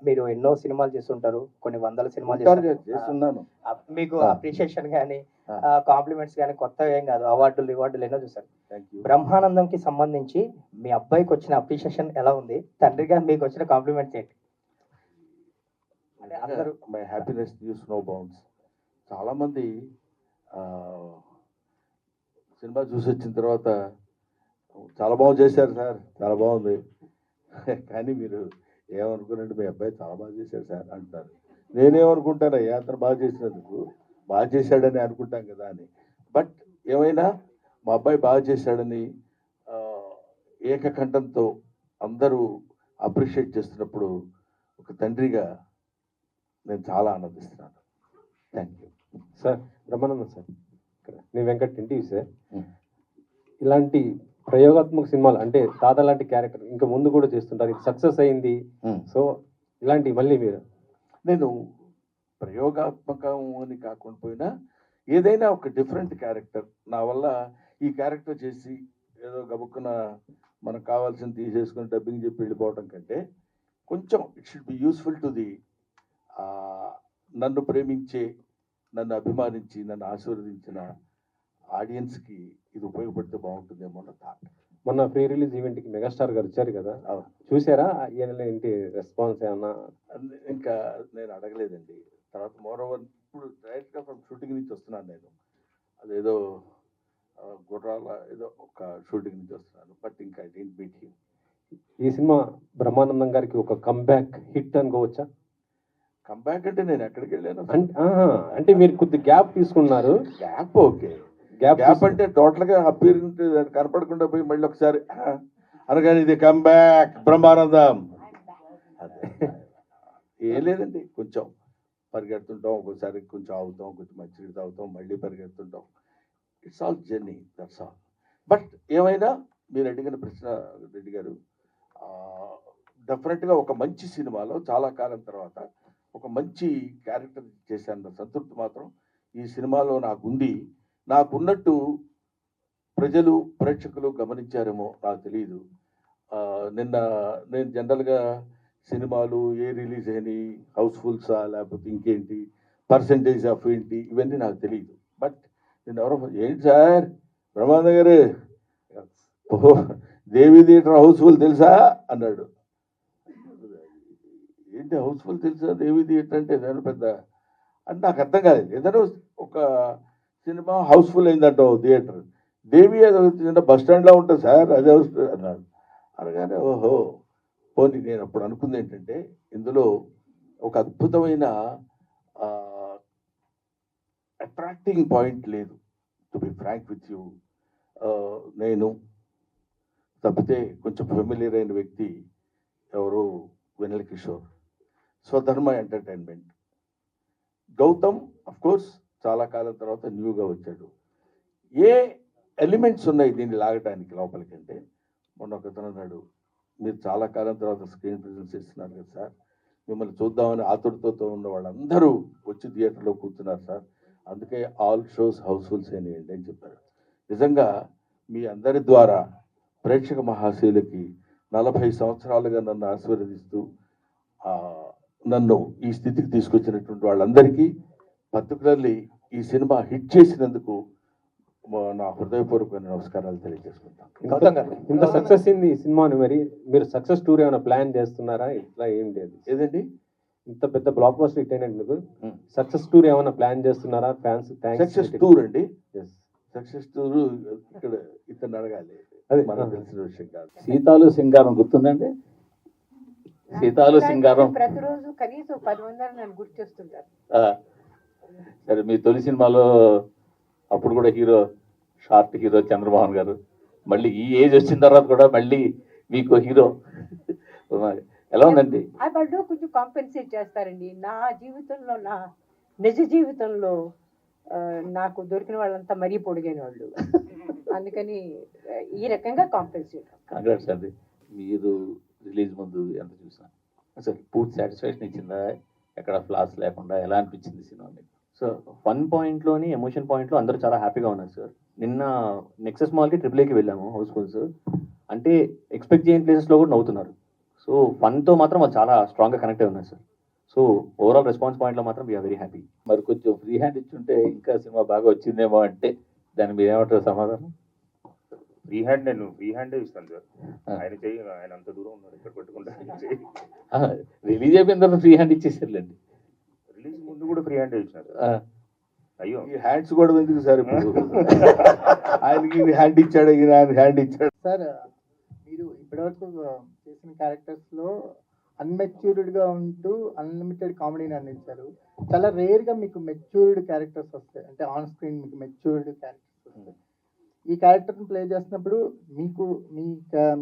మీరు ఎన్నో సినిమాలు చేస్తుంటారు. కొన్ని వందల సినిమాలు చేస్తున్నాను. మీకు అప్రిషియేషన్ గాని, కాంప్లిమెంట్స్ గాని కొత్తగా ఏం కాదు. రివార్డులు ఎన్నో చూసారు. బ్రహ్మానందంకి సంబంధించి మీ అబ్బాయికి వచ్చిన అప్రిషియేషన్ ఎలా ఉంది? తండ్రిగా మీకు వచ్చిన కాంప్లిమెంట్స్ ఏంటి? అంటే అందరూ my happiness knows no bounds. చాలామంది సినిమా చూసి వచ్చిన తర్వాత చాలా బాగా చేశారు సార్, చాలా బాగుంది, కానీ మీరు ఏమనుకున్నారంటే మీ అబ్బాయి చాలా బాగా చేశాడు సార్ అంటారు. నేనేమనుకుంటానయ్యా, అతను బాగా చేసినందుకు బాగా చేశాడని అనుకుంటాం కదా అని. బట్ ఏమైనా మా అబ్బాయి బాగా చేశాడని ఏకకంఠంతో అందరూ అప్రిషియేట్ చేస్తున్నప్పుడు ఒక తండ్రిగా నేను చాలా ఆనందిస్తున్నాను. Thank you sir. Brahmanandam sir, నేను వెంకట్ ఎన్టీవీ సార్. ఇలాంటి ప్రయోగాత్మక సినిమాలు అంటే తాత లాంటి క్యారెక్టర్ ఇంకా ముందు కూడా చేస్తుంటారు, ఇది సక్సెస్ అయింది. సో ఇలాంటి మళ్ళీ మీరు నేను ప్రయోగాత్మకం అని కాకుండా పోయినా ఏదైనా ఒక డిఫరెంట్ క్యారెక్టర్ నా వల్ల ఈ క్యారెక్టర్ చేసి ఏదో గబుక్కున మనకు కావాల్సింది తీసేసుకుని డబ్బింగ్ చెప్పి వెళ్ళిపోవడం కంటే కొంచెం it should be useful to the నన్ను ప్రేమించే, నన్ను అభిమానించి, నన్ను ఆశీర్వదించిన ఆడియన్స్కి ఇది ఉపయోగపడితే బాగుంటుందేమో అన్న థాట్. మొన్న ప్రీ రిలీజ్ ఈవెంట్కి మెగాస్టార్ గారు వచ్చారు కదా, చూసారా? ఏంటి రెస్పాన్స్ ఏమన్నా? ఇంకా నేను అడగలేదండి. తర్వాత మోర్ ఓవర్ ఇప్పుడు డైరెక్ట్గా ఫ్రమ్ షూటింగ్ నుంచి వస్తున్నాను నేను. అదేదో గుర్రాల ఏదో ఒక షూటింగ్ నుంచి వస్తున్నాను. బట్ ఇంకా ఐ డోంట్ మీట్ హిమ్. ఈ సినిమా బ్రహ్మానందం గారికి ఒక కంబ్యాక్ హిట్ అనుకోవచ్చా? కంబ్యాక్ అంటే నేను ఎక్కడికి వెళ్ళాను అంటే మీరు కొద్ది గ్యాప్ తీసుకున్నారు. గ్యాప్ ఓకే, గ్యాప్ అంటే టోటల్గా అపీరెంట్ కనపడకుండా పోయి మళ్ళీ ఒకసారి అనగానే ఇది కంబ్యాక్ బ్రహ్మానందం అదే ఏం లేదండి. కొంచెం పరిగెడుతుంటాం, ఒకసారి కొంచెం ఆగుతాం, కొంచెం మంచినీళ్ళు తాగుతాం, మళ్ళీ పరిగెడుతుంటాం. It's all journey, that's all. But ఏమైనా మీరు అడిగిన ప్రశ్న రెడ్డి గారు, డెఫినెట్గా ఒక మంచి సినిమాలో చాలా కాలం తర్వాత ఒక మంచి క్యారెక్టర్ చేశాను సంతృప్తి మాత్రం ఈ సినిమాలో నాకుంది. నాకున్నట్టు ప్రజలు ప్రేక్షకులు గమనించారేమో నాకు తెలియదు. నిన్న నేను జనరల్గా సినిమాలు ఏ రిలీజ్ అయినాయి, హౌస్ఫుల్సా లేకపోతే ఇంకేంటి, పర్సంటేజ్ ఆఫ్ ఏంటి, ఇవన్నీ నాకు తెలియదు. బట్ నేను ఎవరో ఏంటి సార్ బ్రహ్మానంద గారు ఓహో దేవి థియేటర్ హౌస్ఫుల్ తెలుసా అన్నాడు. ఏంటి హౌస్ఫుల్ తెలుసా, దేవి థియేటర్ అంటే ఏదైనా పెద్ద అని నాకు అర్థం కాలేదు. ఏదైనా ఒక సినిమా హౌస్ఫుల్ అయిందంటావు థియేటర్, దేవి ఏదో బస్ స్టాండ్లో ఉంటుంది సార్ అదే హౌస్ఫుల్ అన్నాడు. అనగానే ఓహో పోనీ నేను అప్పుడు అనుకుంది ఏంటంటే ఇందులో ఒక అద్భుతమైన అట్రాక్టింగ్ పాయింట్ లేదు. To be frank with you, నేను తప్పితే కొంచెం ఫెమిలియర్ అయిన వ్యక్తి ఎవరు Vennela Kishore, Swadharma entertainment. Gautam of course చాలా కాలం తర్వాత న్యూగా వచ్చాడు. ఏ ఎలిమెంట్స్ ఉన్నాయి దీన్ని లాగడానికి లోపలికి అంటే, మొన్న ఒకతను అన్నాడు మీరు చాలా కాలం తర్వాత స్క్రీన్ ప్రెజెన్స్ ఇస్తున్నారు కదా సార్, మిమ్మల్ని చూద్దామని ఆతురతతో ఉన్న వాళ్ళందరూ వచ్చి థియేటర్లో కూర్చున్నారు సార్, అందుకే ఆల్ షోస్ హౌస్ఫుల్స్ అయినాయండి అని చెప్పారు. నిజంగా మీ అందరి ద్వారా ప్రేక్షక మహాశయులకి 40 సంవత్సరాలుగా నన్ను ఆశీర్వదిస్తూ నన్ను ఈ స్థితికి తీసుకొచ్చినటువంటి వాళ్ళందరికీ, పర్టికులర్లీ ఈ సినిమా హిట్ చేసినందుకు నా హృదయపూర్వక నమస్కారాలు తెలియజేసుకుంటాను. ఇంత సక్సెస్ అయింది ఈ సినిమాని, మరి మీరు సక్సెస్ టూర్ ఏమైనా ప్లాన్ చేస్తున్నారా? ఇట్లా ఏం లేదు ఏదండి, ఇంత పెద్ద బ్లాక్ బస్టర్ హిట్ అయినందుకు సక్సెస్ టూర్ ఏమైనా ప్లాన్ చేస్తున్నారా? ఫ్యాన్స్ సక్సెస్ టూర్ అండి, సక్సెస్ టూర్ ఇక్కడ ఇతను అడగాలి, అది మనకు తెలిసిన విషయం కాదు. సీతాలు సింగారం గుర్తుందండి? సీతాలు సింగారం ప్రతిరోజు కనీసం 10 మంది నన్ను గుర్తు చేస్తుంటారు. సరే, మీ తొలి సినిమాలో అప్పుడు కూడా హీరో షార్ట్ హీరో చంద్రమోహన్ గారు, మళ్ళీ ఈ ఏజ్ వచ్చిన తర్వాత కూడా మళ్ళీ మీకు హీరో ఎలా ఉందండి? వాళ్ళు కొంచెం కాంపెన్సేట్ చేస్తారండి. నా జీవితంలో, నా నిజ జీవితంలో నాకు దొరికిన వాళ్ళంతా మరీ పొడిగైన వాళ్ళు, అందుకని ఈ రకంగా కాంపెన్సేట్. కంగ్రాట్స్ అండి. మీరు రిలీజ్ ముందు ఎంత చూసినా అసలు పూర్తి సాటిస్ఫాక్షన్ ఇచ్చిందా? ఎక్కడ ఫ్లాస్ లేకుండా ఎలా అనిపించింది సినిమా మీకు? సో ఫన్ పాయింట్లోని ఎమోషన్ పాయింట్లో అందరూ చాలా హ్యాపీగా ఉన్నారు సార్. నిన్న నెక్సెస్ మాల్కి ట్రిపుల్ ఏకి వెళ్ళాము హౌస్ఫుల్స్. అంటే ఎక్స్పెక్ట్ చేయని ప్లేసెస్లో కూడా నవ్వుతున్నారు. సో ఫన్తో మాత్రం వాళ్ళు చాలా స్ట్రాంగ్గా కనెక్ట్ అయి ఉన్నారు సార్. సో ఓవరాల్ రెస్పాన్స్ పాయింట్లో మాత్రం వీఆర్ వెరీ హ్యాపీ. మరి కొంచెం ఫ్రీ హ్యాండ్ ఇచ్చుంటే ఇంకా సినిమా బాగా వచ్చిందేమో అంటే దాని మీద ఏమంటారు సమాధానం? ఫ్రీ హ్యాండే ఇస్తాను సార్. ఆయన అంత దూరం ఉన్నారు ఇక్కడ పెట్టుకుంటా. రిలీజ్ అయిపోయిన తర్వాత ఫ్రీ హ్యాండ్ ఇచ్చేసారులేండి. రిలీజ్ ముందు కూడా ఫ్రీ హ్యాండే ఇచ్చినారు. అయ్యో ఈ హ్యాండ్స్ కూడా ఎందుకు సార్ ఇప్పుడు? ఆయనకి హ్యాండ్ ఇచ్చాడు, ఈయన హ్యాండ్ ఇచ్చాడు. సార్ మీరు ఇప్పటివరకు చేసిన క్యారెక్టర్స్లో అన్మెచ్యూర్డ్గా ఉంటూ అన్లిమిటెడ్ కామెడీని అందించారు. చాలా రేర్గా మీకు మెచ్యూర్డ్ క్యారెక్టర్స్ వస్తాయి, అంటే ఆన్ స్క్రీన్ మీకు మెచ్యూర్డ్ క్యారెక్టర్స్ వస్తాయి. ఈ క్యారెక్టర్ని ప్లే చేస్తున్నప్పుడు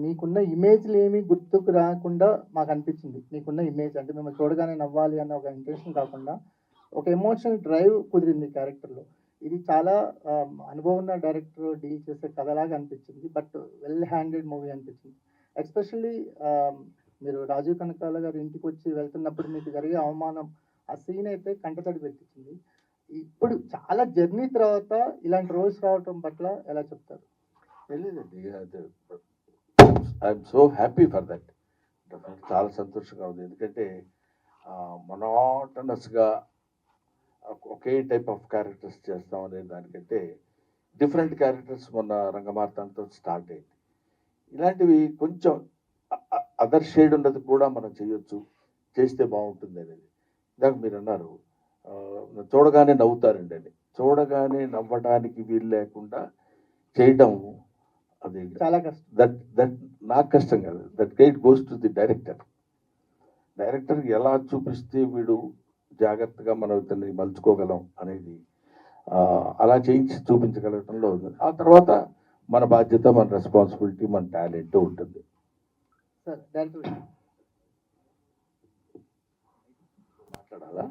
మీకున్న ఇమేజ్లు ఏమీ గుర్తుకు రాకుండా మాకు అనిపించింది. మీకున్న ఇమేజ్ అంటే మిమ్మల్ని చూడగానే నవ్వాలి అన్న ఒక ఇంటెన్షన్ కాకుండా ఒక ఎమోషనల్ డ్రైవ్ కుదిరింది క్యారెక్టర్లో. ఇది చాలా అనుభవం ఉన్న డైరెక్టర్ డీల్ చేసే కథలాగా అనిపించింది, బట్ వెల్ హ్యాండెడ్ మూవీ అనిపించింది. ఎస్పెషల్లీ మీరు రాజీవ్ కనకాల గారి ఇంటికి వచ్చి వెళ్తున్నప్పుడు మీకు జరిగే అవమానం, ఆ సీన్ అయితే కంటతడి పెట్టించింది. ఇప్పుడు చాలా జర్నీ తర్వాత ఇలాంటి రోల్స్ రావటం పట్ల ఎలా చెప్తారు? తెలియదండి, I'm so happy for that. చాలా సంతోషంగా ఉంది. ఎందుకంటే మొనాటనస్గా ఒకే టైప్ ఆఫ్ క్యారెక్టర్స్ చేస్తాం అనే దానికంటే డిఫరెంట్ క్యారెక్టర్స్ మొన్న రంగమార్తాంతో స్టార్ట్ అయింది. ఇలాంటివి కొంచెం అదర్ షేడ్ ఉన్నది కూడా మనం చేయొచ్చు, చేస్తే బాగుంటుంది అనేది. ఇందాక మీరు అన్నారు చూడగానే నవ్వుతారండి అని. చూడగానే నవ్వడానికి వీలు లేకుండా చేయడం అది చాలా కష్టం. దట్ నాకు కష్టం కాదు. That guide goes to the director. Director ఎలా చూపిస్తే వీడు జాగ్రత్తగా మనం ఇతన్ని మలుచుకోగలం అనేది అలా చేయించి చూపించగలగటంలో ఉంది. ఆ తర్వాత మన బాధ్యత, మన రెస్పాన్సిబిలిటీ, మన టాలెంట్ ఉంటుంది. సార్ డైరెక్టర్ మాట్లాడాలా?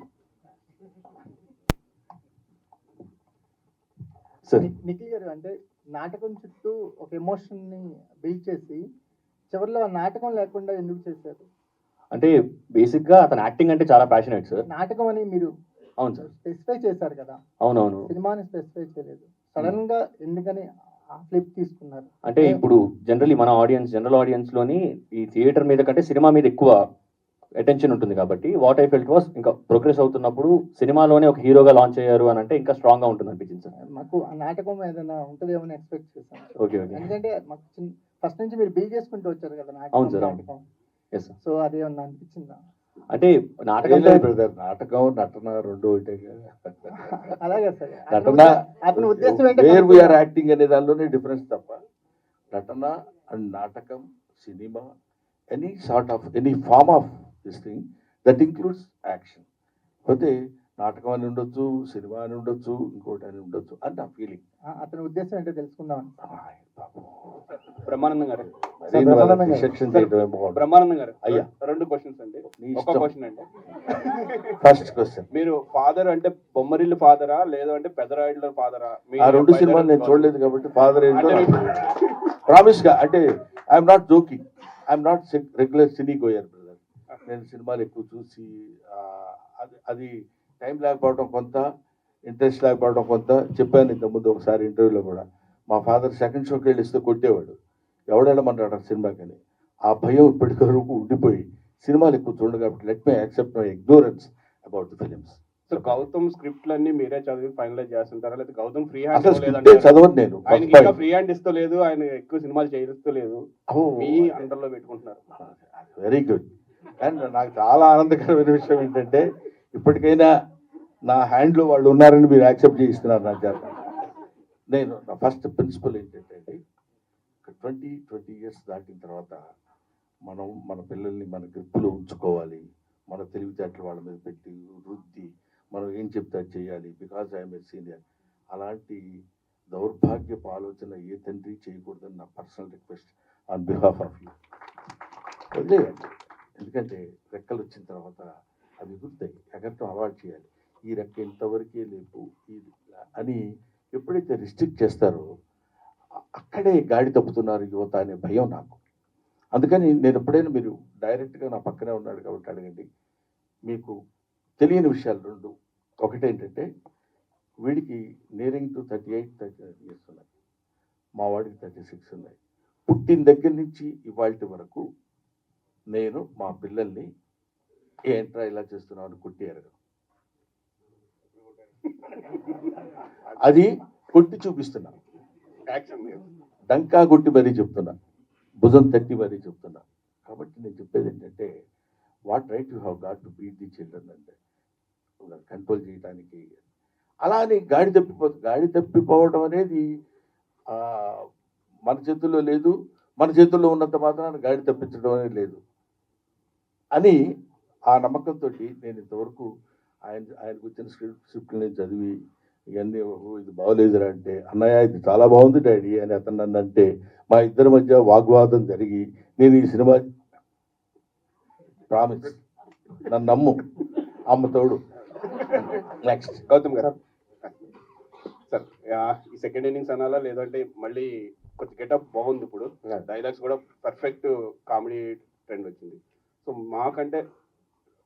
నిఖిల్ గారు, అంటే నాటకం చుట్టూ ఒక ఎమోషన్ని బిల్డ్ చేసి చివరిలో ఆ నాటకం లేకుండా ఎందుకు చేశారు? అంటే బేసిక్గా అతను యాక్టింగ్ అంటే చాలా ప్యాషనేట్ సార్. నాటకం అని మీరు అవును సార్, స్పెసిఫై చేశారు కదా, అవునవును. సినిమాని స్పెసిఫై చేయలేదు. సడన్ గా ఎందుకని ఆ ఫ్లిప్ తీసుకున్నారు? అంటే ఇప్పుడు జనరల్ ఆడియన్స్లోని ఈ థియేటర్ మీద కంటే సినిమా మీద ఎక్కువ అటెన్షన్ ఉంటుంది కాబట్టి వాట్ ఐ ఫెల్ట్ వాస్ ఇంకా ప్రోగ్రెస్ అవుతున్నప్పుడు సినిమాలోనే ఒక హీరోగా లాంచ్ అయ్యారు అని అంటే ఇంకా స్ట్రాంగ్గా ఉంటుంది అనిపించింది సార్. మాకు ఆ నాటకం ఏదైనా ఉంటుందేమో ఎక్స్పెక్ట్ చేశాను. Okay okay. ఎందుకంటే మాకు ఫస్ట్ నుంచి మీరు బిల్డ్ చేసుకుంటూ వచ్చారు కదా అవును సార్, అవును. నాటకం. Yes sir. సో అదేమన్నా అనిపించిందా? అంటే నాటకం బ్రదర్, నాటకం నటన రెండు ఒకటే కదా. అలాగే సార్, నటన అతని ఉద్దేశం వేర్ వీఆర్ యాక్టింగ్ అనే దానిలోనే డిఫరెన్స్ తప్ప నటన అండ్ నాటకం, cinema, any sort of any form of this thing that includes action. పోతే నాటకం అని ఉండొచ్చు, సినిమా అని ఉండొచ్చు, ఇంకోటి అని ఉండొచ్చు అని నా ఫీలింగ్. అతని ఉద్దేశం ఏంటో తెలుసుకుందాం. బ్రహ్మానందం గారు, బ్రహ్మానందం గారు అయ్యా, రెండు క్వశ్చన్స్ అండి. ఒక క్వశ్చన్ అండి, ఫస్ట్ క్వశ్చన్, మీరు ఫాదర్ అంటే బొమ్మరిల్లు ఫాదరా లేదు అంటే పెదరాయుడుల ఫాదరా? ఆ రెండు సినిమాలు నేను చూడలేదు కాబట్టి ఫాదర్ ఏంటో ప్రామిస్ గా, అంటే I'm not joking, I'm not regular cine goer brother. నేను సినిమాలు ఎక్కువ చూసి అది టైం లేకపోవడం కొంత, ఇంట్రెస్ట్ లేకపోవడం కొంత. చెప్పాను ఇంతకుముందు ఒకసారి ఇంటర్వ్యూలో కూడా, మా ఫాదర్ సెకండ్ షోకి వెళ్ళి ఇస్తే కొట్టేవాడు, ఎవడెళ్ళమంటాడు సినిమాకి అని. ఆ భయం ఇప్పటికి వరకు ఉండిపోయి సినిమాలు ఎక్కువ చూడండి కాబట్టి let me accept my ignorance about the films. So Gautam స్క్రిప్ట్లన్నీ మీరే చదివి ఫైనలైజ్ చేస్తుంటారా లేదా గౌతమ్ ఫ్రీ అసలు హ్యాండ్ స్క్రిప్టే చదవను నేను. ఆయనకి ఇంకా ఫ్రీ హ్యాండ్ ఇస్తూ లేదు, ఆయన ఎక్కువ సినిమాలు చేయిస్తూ లేదు, మీ అండర్లో పెట్టుకుంటున్నారు. Very good. అండ్ నాకు చాలా ఆనందకరమైన విషయం ఏంటంటే ఇప్పటికైనా నా హ్యాండ్లో వాళ్ళు ఉన్నారని మీరు యాక్సెప్ట్ చేయిస్తున్నారు నా చేత. నేను నా ఫస్ట్ ప్రిన్సిపల్ ఏంటంటే అండి, 20 years దాటిన తర్వాత మనం మన పిల్లల్ని మన గ్రిప్పులో ఉంచుకోవాలి. మన తెలివితేటలు వాళ్ళ మీద పెట్టి వృద్ధి, మనం ఏం చెప్తే అది చేయాలి, బికాజ్ ఐఎమ్ ఏ సీనియర్. అలాంటి దౌర్భాగ్యపు ఆలోచన ఏ తండ్రి చేయకూడదని నా personal request on behalf of you. వదిలేయండి, ఎందుకంటే రెక్కలు వచ్చిన తర్వాత అవి ఎగురుతాయి, ఎగరటం అవాయిడ్ చేయాలి. ఈ రెక్క ఇంతవరకే లేపు అని ఎప్పుడైతే రిస్ట్రిక్ట్ చేస్తారో అక్కడే గాడి తప్పుతున్నారు యువత అనే భయం నాకు. అందుకని నేను ఎప్పుడైనా, మీరు డైరెక్ట్గా నా పక్కనే ఉన్నాడు కాబట్టి అడగండి, మీకు తెలియని విషయాలు రెండు. ఒకటేంటంటే వీడికి నియరింగ్ టు 38 ఇయర్స్ ఉన్నాయి, మా వాడికి 36 ఉన్నాయి. పుట్టిన దగ్గర నుంచి ఇవాళ వరకు నేను మా పిల్లల్ని ఏంట్రా ఇలా చేస్తున్నావు అని కొట్టి ఎరగను. అది కొట్టి చూపిస్తున్నా, డంకా కొట్టి మరీ చెప్తున్నా, భుజం తట్టి మరీ చెప్తున్నా. కాబట్టి నేను చెప్పేది ఏంటంటే, what right you have got to beat the children అంటే కంట్రోల్ చేయడానికి. అలా అని గాడి తప్పిపోవడం అనేది మన చేతుల్లో లేదు, మన చేతుల్లో ఉన్నంత మాత్రాన గాడి తప్పించడం అనేది లేదు అని ఆ నమ్మకంతో నేను ఇంతవరకు ఆయనకు వచ్చిన స్క్రిప్ట్లు నేను చదివి ఇవన్నీ ఇది బాగోలేదురా అంటే, అన్నయ్య ఇది చాలా బాగుంది డాడీ అని అతను నన్ను అంటే, మా ఇద్దరి మధ్య వాగ్వాదం జరిగి నేను ఈ సినిమా ప్రామిస్ నన్ను నమ్ము అమ్మ తోడు. నెక్స్ట్ గౌతమ్ గారు సార్, ఈ సెకండ్ ఇన్నింగ్స్ అనాలా లేదంటే మళ్ళీ కొంచెం గెటప్ బాగుంది, ఇప్పుడు డైలాగ్స్ కూడా పర్ఫెక్ట్ కామెడీ ట్రెండ్ వచ్చింది. సో మాకంటే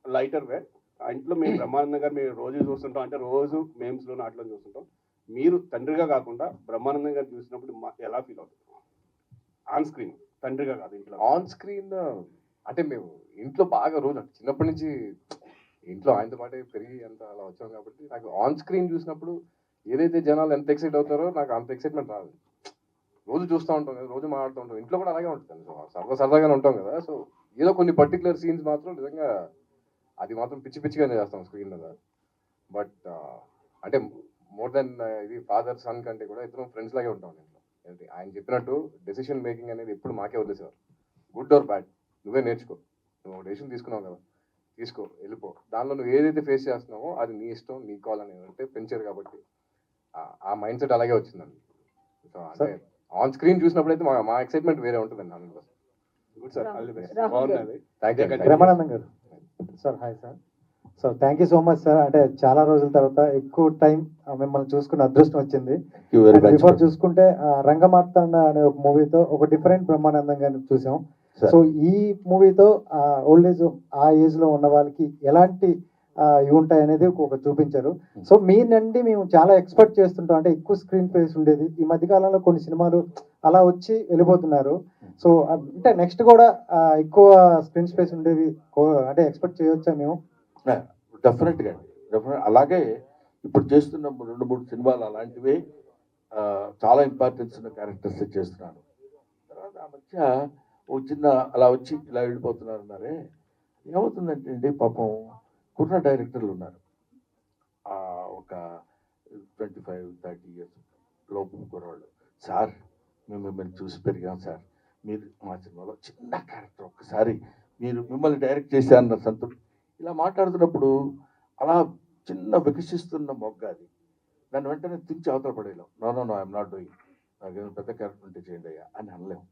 లైటర్ వే ఇంట్లో మేము బ్రహ్మానందం గారు మీరు రోజు చూస్తుంటాం, అంటే రోజు మేమ్స్లో నాట్లో చూస్తుంటాం. మీరు తండ్రిగా కాకుండా బ్రహ్మానందం గారు చూసినప్పుడు ఎలా ఫీల్ అవుతుంది ఆన్ స్క్రీన్? తండ్రిగా కాదు, ఇంట్లో ఆన్ స్క్రీన్ అంటే మేము ఇంట్లో బాగా రోజు చిన్నప్పటి నుంచి ఇంట్లో ఆయనతో పాటే పెరిగి అంత అలా వచ్చాం కాబట్టి నాకు ఆన్ స్క్రీన్ చూసినప్పుడు ఏదైతే జనాలు ఎంత ఎక్సైట్ అవుతారో నాకు అంత ఎక్సైట్మెంట్ రాదు. రోజు చూస్తూ ఉంటాం కదా, రోజు మాట్లాడుతూ ఉంటాం, ఇంట్లో కూడా అలాగే ఉంటుంది, సరదాగానే ఉంటాం కదా. సో ఏదో కొన్ని పర్టికులర్ సీన్స్ మాత్రం నిజంగా అది మాత్రం పిచ్చిగానే చేస్తాం స్క్రీన్ మీద. బట్ అంటే మోర్ దెన్ ఇది ఫాదర్ సన్ కంటే కూడా ఇద్దరం ఫ్రెండ్స్ లాగే ఉంటాం ఇంట్లో. ఆయన చెప్పినట్టు డెసిషన్ మేకింగ్ అనేది ఎప్పుడు మాకే వదిలేసేవారు. గుడ్ ఆర్ బ్యాడ్ నువ్వే నేర్చుకో, నువ్వు డెసిషన్ తీసుకున్నావు కదా, తీసుకో, వెళ్ళిపో, దానిలో నువ్వు ఏదైతే ఫేస్ చేస్తున్నావో అది నీ ఇష్టం, నీ కాల్ అని అంటే పెంచారు కాబట్టి ఆ మైండ్ సెట్ అలాగే వచ్చిందండి. సో అంటే ఆన్ స్క్రీన్ చూసినప్పుడు అయితే మా ఎక్సైట్మెంట్ వేరే ఉంటుందండి. అందులో good sir, all the best. బాగున్నది. బ్రహ్మానందం గారు sir, hi sir. So thank you so much sir. అంటే చాలా రోజుల తర్వాత ఎక్కువ టైం మిమ్మల్ని చూసుకున్న అదృష్టం వచ్చింది. బిఫోర్ చూసుకుంటే రంగమార్తాండ అనే ఒక మూవీతో ఒక డిఫరెంట్ బ్రహ్మానందం గారిని చూసాం. సో ఈ మూవీతో ఓల్డ్ ఏజ్ ఆ ఏజ్ లో ఉన్న వాళ్ళకి ఎలాంటి ఇవి ఉంటాయి అనేది ఒక చూపించారు. సో మీ నుండి మేము చాలా ఎక్స్పెక్ట్ చేస్తుంటాం, అంటే ఎక్కువ స్క్రీన్ స్పేస్ ఉండేది. ఈ మధ్య కాలంలో కొన్ని సినిమాలు అలా వచ్చి వెళ్ళిపోతున్నారు. సో అంటే నెక్స్ట్ కూడా ఎక్కువ స్క్రీన్ స్పేస్ ఉండేవి అంటే ఎక్స్పెక్ట్ చేయవచ్చా మేము? డెఫినెట్గా అలాగే ఇప్పుడు చేస్తున్న 2-3 సినిమాలు అలాంటివే చాలా ఇంపార్టెన్స్ ఉన్న క్యారెక్టర్స్ చేస్తున్నాను. తర్వాత ఆ మధ్య ఒక చిన్న అలా వచ్చి ఇలా వెళ్ళిపోతున్నారు అన్నారే, ఏమవుతుందంటే అండి పాపం కుర్ర డైరెక్టర్లు ఉన్నారు, ఒక 25-30 ఇయర్స్ లోపు కుర్రాళ్ళు. సార్ మేము మిమ్మల్ని చూసి పెరిగాం సార్, మీరు మా సినిమాలో చిన్న క్యారెక్టర్ ఒక్కసారి మీరు మిమ్మల్ని డైరెక్ట్ చేశారన్న సంతృప్తి. ఇలా మాట్లాడుతున్నప్పుడు అలా చిన్న వికసిస్తున్న మొగ్గ అది, దాన్ని వెంటనే తుంచి అవతల పడేయలేం. నో ఐఎమ్ నాట్ డూయింగ్, నాకేదో పెద్ద క్యారెక్టర్ ఉంటే చేయండి అయ్యా అని అనలేము.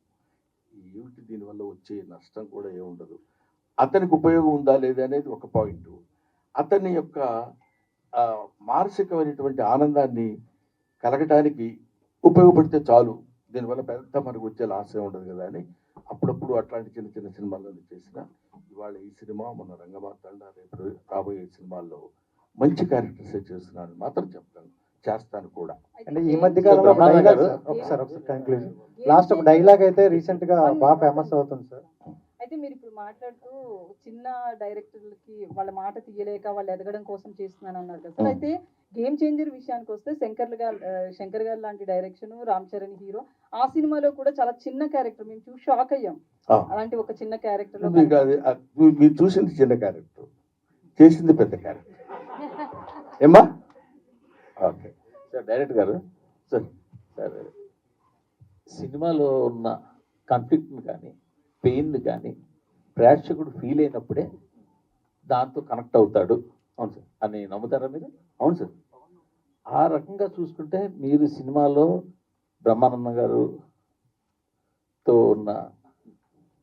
ఏమిటి దీనివల్ల వచ్చే నష్టం కూడా ఏముండదు. అతనికి ఉపయోగం ఉందా లేదా అనేది ఒక పాయింట్. అతని యొక్క మానసికమైనటువంటి ఆనందాన్ని కలగటానికి ఉపయోగపడితే చాలు, దీనివల్ల పెద్ద మనకు వచ్చే లాసం ఉండదు కదా అని అప్పుడప్పుడు అట్లాంటి చిన్న చిన్న సినిమాలను చేసిన ఇవాళ ఈ సినిమా, మన రంగమార్తాండ, రేపు రాబోయే సినిమాల్లో మంచి క్యారెక్టర్స్ చేస్తున్నాను మాత్రం చెప్తాను, చేస్తాను కూడా. అంటే ఈ మధ్య కాలంలో ఒకసారి కంక్లూజన్ లాస్ట్ ఒక డైలాగ్ అయితే రీసెంట్ గా బాగా ఫేమస్ అవుతుంది సార్. అయితే మీరు ఇప్పుడు మాట్లాడుతూ చిన్న డైరెక్టర్లకి వాళ్ళ మాట తీయలేక వాళ్ళు ఎదగడం కోసం చేస్తున్నాను అన్నారు కదా సార్. అయితే గేమ్ చేంజర్ విషయానికి వస్తే శంకర్ గారు లాంటి డైరెక్షన్, రామ్ చరణ్ హీరో, ఆ సినిమాలో కూడా చాలా చిన్న క్యారెక్టర్ మేము చూసి షాక్ అయ్యాం. అలాంటి ఒక చిన్న క్యారెక్టర్ మీరు చూసింది చిన్న క్యారెక్టర్, చేసింది పెద్ద క్యారెక్టర్ ఏమ్మా? ఓకే సార్, డైరెక్టర్ గారు సార్, సినిమాలో ఉన్న కాన్ఫ్లిక్ట్ని కానీ పెయిన్ని కానీ ప్రేక్షకుడు ఫీల్ అయినప్పుడే దాంతో కనెక్ట్ అవుతాడు. అవును సార్ అని నమ్ముతారా మీరు? అవును సార్. ఆ రకంగా చూసుకుంటే మీరు సినిమాలో బ్రహ్మానందం గారుతో ఉన్న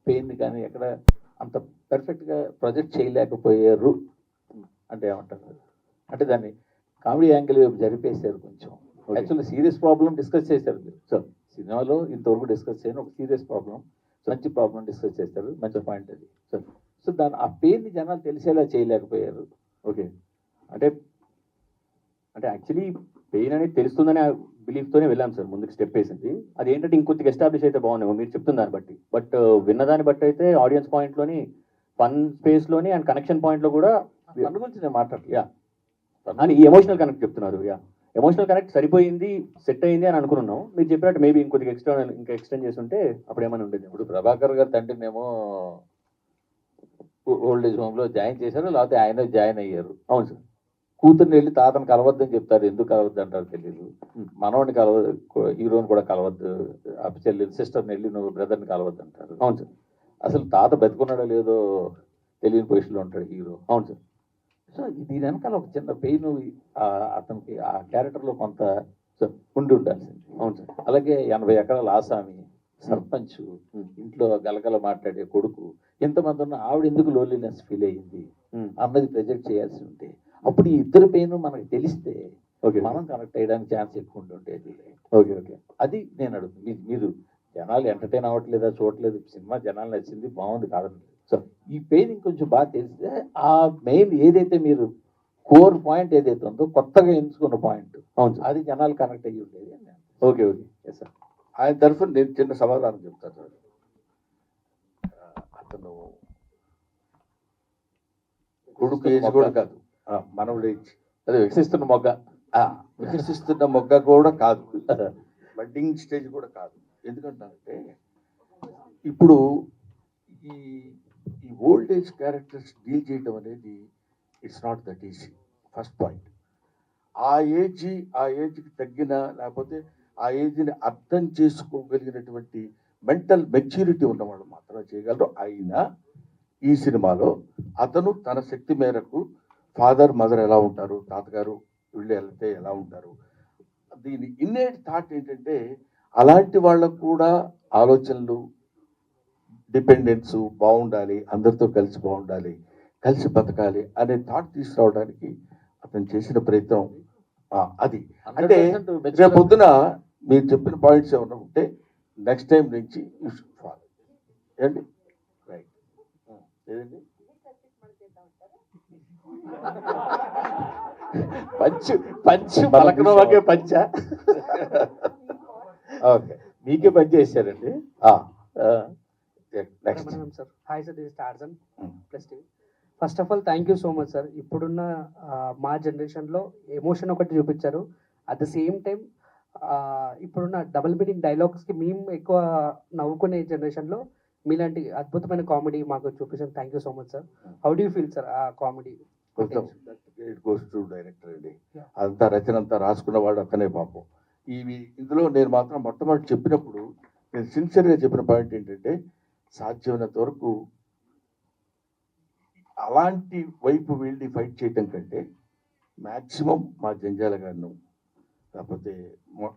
పెయిన్ని కానీ ఎక్కడ అంత పర్ఫెక్ట్గా ప్రొజెక్ట్ చేయలేకపోయారు అంటే ఏమంటారు? అంటే దాన్ని కామెడీ యాంగిల్ జరిపేశారు కొంచెం. యాక్చువల్లీ సీరియస్ ప్రాబ్లం డిస్కస్ చేశారు మీరు సార్ సినిమాలో, ఇంతవరకు డిస్కస్ చేయను ఒక సీరియస్ ప్రాబ్లం, మంచి ప్రాబ్లం డిస్కస్ చేస్తారు, మంచి పాయింట్ అది సార్. సో దాని ఆ పెయిన్ని జనాలు తెలిసేలా చేయలేకపోయారు. ఓకే, అంటే అంటే యాక్చువల్లీ పెయిన్ అనేది తెలుస్తుందనే బిలీఫ్తోనే వెళ్ళాం సార్ ముందుకు స్టెప్ వేసింది. అది ఏంటంటే ఇంకొద్దిగా ఎస్టాబ్లిష్ అయితే బాగున్నాయి మీరు చెప్తున్న దాన్ని బట్టి. బట్ విన్నదాన్ని బట్టి అయితే ఆడియన్స్ పాయింట్లోని ఫన్ స్పేస్లోని అండ్ కనెక్షన్ పాయింట్లో కూడా దాని గురించి నేను మాట్లాడలేదు. యా అని ఈ ఎమోషనల్ కనెక్ట్ చెప్తున్నారు. యా ఎమోషనల్ కనెక్ట్ సరిపోయింది, సెట్ అయింది అని అనుకున్నాం. మీరు చెప్పినట్టు మేబీ ఇంకొద్దిగా ఇంకా ఎక్స్టెండ్ చేసి ఉంటే అప్పుడు ఏమైనా ఉండేది. ఇప్పుడు ప్రభాకర్ గారి తండ్రినేమో ఓల్డ్ ఏజ్ హోమ్లో జాయిన్ చేశారు, లేకపోతే ఆయన జాయిన్ అయ్యారు. అవును సార్. కూతుర్ని వెళ్ళి తాతను కలవద్దని చెప్తారు, ఎందుకు కలవద్దు అంటారు తెలియదు. మనవాడిని కలవద్దు, హీరోని కూడా కలవద్దు, చెల్లి సిస్టర్ని వెళ్ళి నువ్వు బ్రదర్ని కలవద్దు అంటారు. అవును సార్. అసలు తాత బతుకున్నాడో లేదో తెలియని పొజిషన్లో ఉంటాడు హీరో. అవును సార్. సో దీని వెనకాల ఒక చిన్న పెయిన్ అతనికి ఆ క్యారెక్టర్లో కొంత ఉండి ఉండాల్సింది. అవును సార్. అలాగే 80 ఎకరాల ఆసామి, సర్పంచ్, ఇంట్లో గలగల మాట్లాడే కొడుకు, ఇంతమంది ఉన్న ఆవిడ ఎందుకు లోన్లీనెస్ ఫీల్ అయ్యింది అన్నది ప్రొజెక్ట్ చేయాల్సి ఉంటే అప్పుడు ఈ ఇద్దరు పెయిన్ మనకు తెలిస్తే మనం కనెక్ట్ అయ్యడానికి ఛాన్స్ ఎక్కువ ఉండేది. Okay okay. అది నేను అడుగుతుంది. మీరు జనాలు ఎంటర్టైన్ అవ్వట్లేదా, చూడట్లేదు, సినిమా జనాలు నచ్చింది, బాగుంది కాదని. సో ఈ పెయిన్ ఇంకొంచెం బాగా తెలిస్తే ఆ మెయిన్ ఏదైతే మీరు కోర్ పాయింట్ ఏదైతే ఉందో కొత్తగా ఎంచుకున్న పాయింట్, అవును అది జనాలు కనెక్ట్ అయ్యి ఉండేది. Okay okay. Yes sir. ఆయన తరఫున నేను చిన్న సమాధానం చెప్తాను. అతను కొడుకు ఏజ్ కూడా కాదు, మనవుడు ఏజ్, అదే వికసిస్తున్న మొగ్గ, వికసిస్తున్న మొగ్గ కూడా కాదు, బడ్డింగ్ స్టేజ్ కూడా కాదు. ఎందుకంటే ఇప్పుడు ఈ ఈ ఓల్డ్ ఏజ్ క్యారెక్టర్స్ డీల్ చేయడం అనేది it's not that easy. First point, ఆ ఏజ్కి తగ్గిన, లేకపోతే ఆ ఏజ్ని అర్థం చేసుకోగలిగినటువంటి మెంటల్ మెచ్యూరిటీ ఉన్నవాళ్ళు మాత్రమే చేయగలరు. అయినా ఈ సినిమాలో అతను తన శక్తి మేరకు ఫాదర్ మదర్ ఎలా ఉంటారు, తాతగారు వీళ్ళు వెళ్తే ఎలా ఉంటారు, దీని ఇన్నేట్ థాట్ ఏంటంటే అలాంటి వాళ్ళకు కూడా ఆలోచనలు, డిపెండెన్స్ బాగుండాలి, అందరితో కలిసి బాగుండాలి, కలిసి బతకాలి అనే థాట్ తీసుకురావడానికి అతను చేసిన ప్రయత్నం అది. అంటే రేపు పొద్దున మీరు చెప్పిన పాయింట్స్ ఏమన్నా ఉంటే నెక్స్ట్ టైం నుంచి యూ షుడ్ ఫాలో. ఏంటి రైట్ ఏదండి పంచు పలకనోకే పంచ. ఓకే, మీకే పని చేశారండి. Next sir. Hi sir, this is Tarzan plus TV. First of all thank you so much sir. ఇప్పుడున్న మా జనరేషన్లో ఎమోషన్ ఒకటి చూపించారు, అట్ ద సేమ్ టైం ఇప్పుడున్న డబుల్ మీనింగ్ డైలాగ్స్కి మేము ఎక్కువ నవ్వుకునే జనరేషన్లో మీలాంటి అద్భుతమైన కామెడీ మాకు చూపించారు. Thank you so much sir. How do you feel sir ఆ comedy? It goes to director అండి. అంతా రచన అంతా రాసుకున్నవాడు అతనే పాపం. ఇందులో నేను మాత్రం మొట్టమొదటి చెప్పినప్పుడు నేను సిన్సియర్గా చెప్పిన పాయింట్ ఏంటంటే సాధ్యమైనంత వరకు అలాంటి వైపు వెళ్ళి ఫైట్ చేయటం కంటే మ్యాక్సిమం మా జంజాల గారిను, లేకపోతే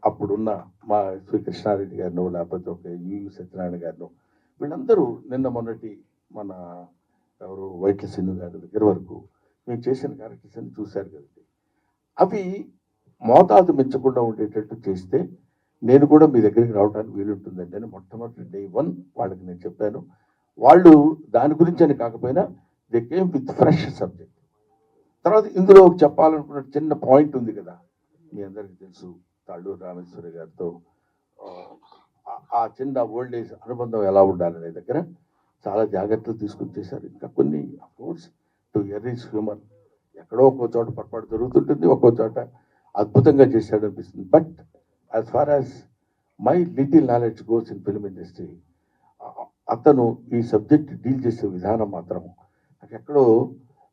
అప్పుడున్న మా శ్రీ కృష్ణారెడ్డి గారిను, లేకపోతే ఒక యు సత్యనారాయణ గారిను, వీళ్ళందరూ నిన్న మొన్నటి మన ఎవరు వైట్ల సిన్ను గారి దగ్గర వరకు మేము చేసిన క్యారెక్టర్స్ అని చూశారు కదండి. అవి మోతాదు మించకుండా ఉండేటట్టు చేస్తే నేను కూడా మీ దగ్గరికి రావడానికి వీలుంటుందండి అని మొట్టమొదటి డే 1 వాళ్ళకి నేను చెప్పాను. వాళ్ళు దాని గురించి అని కాకపోయినా they came with fresh subject. తర్వాత ఇందులో చెప్పాలనుకున్న చిన్న పాయింట్ ఉంది కదా, మీ అందరికీ తెలుసు, తాళ్ళూరు రామేశ్వరి గారితో ఆ చిన్న ఓల్డ్ ఏజ్ అనుబంధం ఎలా ఉండాలనే దగ్గర చాలా జాగ్రత్తలు తీసుకుని చేశారు. ఇంకా కొన్ని అఫ్కోర్స్ టు ఎర్రీస్ హ్యూమర్, ఎక్కడో ఒక్కో చోట పొరపాటు జరుగుతుంటుంది, ఒక్కో చోట అద్భుతంగా చేశాడు అనిపిస్తుంది. But as far as my little knowledge goes in film industry, అతను ఈ సబ్జెక్ట్ డీల్ చేసే విధానం మాత్రం నాకు ఎక్కడో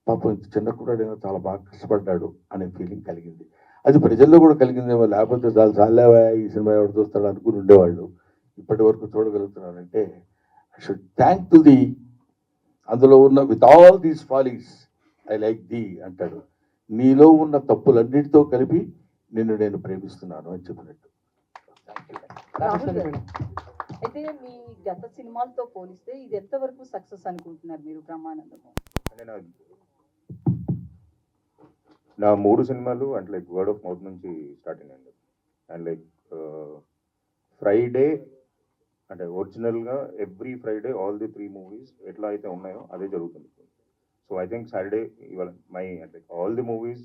పాపం చిన్న కుర్రాడైనా చాలా బాగా కష్టపడ్డాడు అనే ఫీలింగ్ కలిగింది. అది ప్రజల్లో కూడా కలిగిందేమో, లేకపోతే చాలా చాలేవా ఈ సినిమా ఎవరు చూస్తాడు అనుకుని ఉండేవాళ్ళు. ఇప్పటి వరకు చూడగలుగుతున్నానంటే I should thank to the, అందులో ఉన్న with all these follies I like the అంటాడు, నీలో ఉన్న తప్పులన్నిటితో కలిపి నిన్ను నేను ప్రేమిస్తున్నాను అని చెప్పినట్టు. అయితే మీ గత సినిమాలతో పోలిస్తే ఇది ఎంతవరకు సక్సెస్ అనుకుంటున్నారు మీరు బ్రహ్మానందము? నా 3 సినిమాలు అంటే లైక్ వర్డ్ ఆఫ్ మౌత్ నుంచి స్టార్ట్ అయ్యింది. అండ్ లైక్ ఫ్రైడే అంటే ఒరిజినల్గా every Friday all the 3 movies ఎట్లా అయితే ఉన్నాయో అదే జరుగుతుంది. సో ఐ థింక్ సాటర్డే ఇవాళ my like all the movies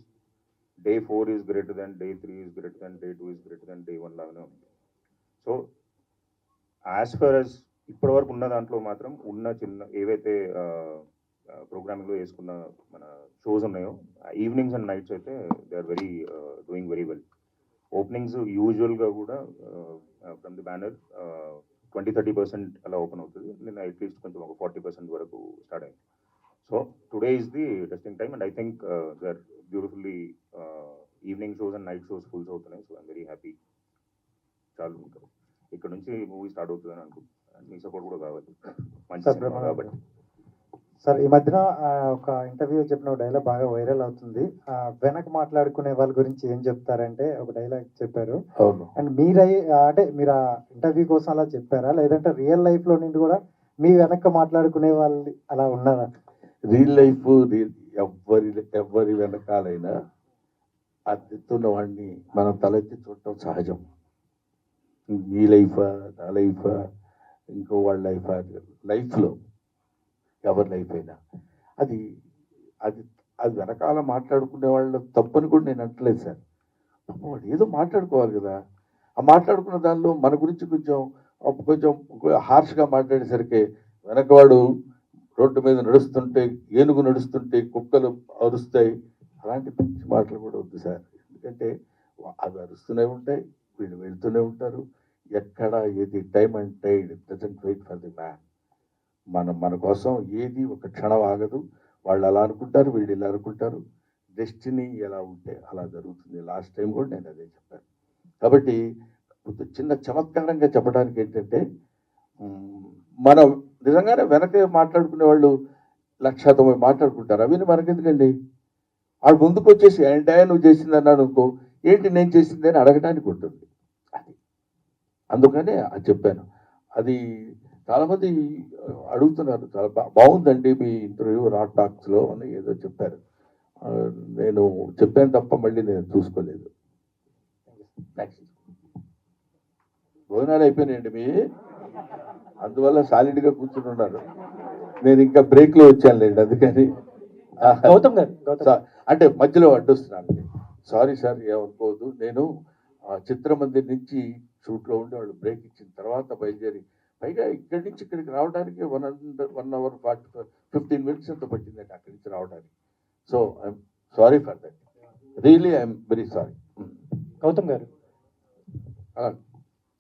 day 4 is greater than day 3 is greater than day 2 is greater than day 1 లాగానే ఉంది. సో యాజ్ ఫర్ యాజ్ ఇప్పటి వరకు ఉన్న దాంట్లో మాత్రం ఉన్న చిన్న ఏవైతే ప్రోగ్రామింగ్లో వేసుకున్న మన షోస్ ఉన్నాయో ఈవినింగ్స్ అండ్ నైట్స్ అయితే they are very doing very well. Openings యూజువల్గా కూడా ఫ్రమ్ ది బ్యానర్ 20-30% అలా ఓపెన్ అవుతుంది. నేను అట్లీస్ట్ కొంచెం ఒక 40% వరకు స్టార్ట్ అయింది. So today is the testing time and I think they are beautifully evening shows and night shows fulls అవుతున్నాయి. So I'm very happy. చాలు ఇంకా ఇక్కడ నుంచి మూవీ స్టార్ట్ అవుతుందని అనుకుంటున్నాను. మీ సపోర్ట్ కూడా కావాలి, మంచి సినిమా కాబట్టి. సార్ ఈ మధ్యన ఒక ఇంటర్వ్యూ చెప్పిన డైలాగ్ బాగా వైరల్ అవుతుంది. వెనక మాట్లాడుకునే వాళ్ళ గురించి ఏం చెప్తారంటే ఒక డైలాగ్ చెప్పారు. అండ్ మీరు అంటే మీరు ఆ ఇంటర్వ్యూ కోసం అలా చెప్పారా, లేదంటే రియల్ లైఫ్ లో నుండి కూడా మీ వెనక మాట్లాడుకునే వాళ్ళు అలా ఉన్నారా? రియల్ లైఫ్ ఎవరి వెనకాలైనా అద్దెతున్న వాడిని మనం తలెత్తి చూడటం సహజం. మీ లైఫా, నా లైఫా, ఇంకో వాళ్ళ లైఫా, లైఫ్లో ఎవరి లైఫ్ అయినా అది అది అది వెనకాల మాట్లాడుకునే వాళ్ళ తప్పని కూడా నేను అంటలేదు సార్. వాళ్ళు ఏదో మాట్లాడుకోవాలి కదా. ఆ మాట్లాడుకున్న దానిలో మన గురించి కొంచెం హార్ష్గా మాట్లాడేసరికి వెనకవాడు రోడ్డు మీద నడుస్తుంటే, ఏనుగు నడుస్తుంటే కుక్కలు అరుస్తాయి, అలాంటి పిచ్చి మాటలు కూడా వద్దు సార్. ఎందుకంటే అవి అరుస్తూనే ఉంటాయి, వీళ్ళు వెళ్తూనే ఉంటారు. ఎక్కడ ఏది time and tide doesn't wait for the man. మన కోసం ఏది ఒక క్షణం ఆగదు. వాళ్ళు అలా అనుకుంటారు, వీళ్ళు ఇలా అనుకుంటారు. డెస్టినీ ఎలా ఉంటే అలా జరుగుతుంది. లాస్ట్ టైం కూడా నేను అదే చెప్పాను. కాబట్టి చిన్న చమత్కారంగా చెప్పడానికి ఏంటంటే, మనం నిజంగానే వెనక మాట్లాడుకునే వాళ్ళు 1,90,000 మాట్లాడుకుంటారు. అవన్నీ మనకెందుకండి? వాడు ముందుకు వచ్చేసి ఏంటా నువ్వు చేసింది అన్నాడు అనుకో, ఏంటి నేను చేసింది అని అడగడానికి ఉంటుంది. అది అందుకనే అది చెప్పాను. అది చాలామంది అడుగుతున్నారు, చాలా బాగుందండి మీ ఇంటర్వ్యూ రాట్ టాక్స్లో అని ఏదో చెప్పారు. నేను చెప్పాను తప్ప మళ్ళీ నేను చూసుకోలేదు. భోజనాలు అయిపోయినాయండి మీ, అందువల్ల సాలిడ్గా కూర్చుని ఉన్నారు. నేను ఇంకా బ్రేక్లో వచ్చానులేండి, అందుకని గౌతమ్ గారు అంటే మధ్యలో అడ్డొస్తున్నానండి. సారీ సార్, ఏమనుకోవద్దు. నేను చిత్రమందిర్ నుంచి షూట్లో ఉండి వాళ్ళు బ్రేక్ ఇచ్చిన తర్వాత బయలుదేరి, పైగా ఇక్కడి నుంచి ఇక్కడికి రావడానికి 1 hour 15 minutes ఎంత పట్టిందండి అక్కడి నుంచి రావడానికి. So I'm sorry for that, really I'm very sorry. Gautam గారు,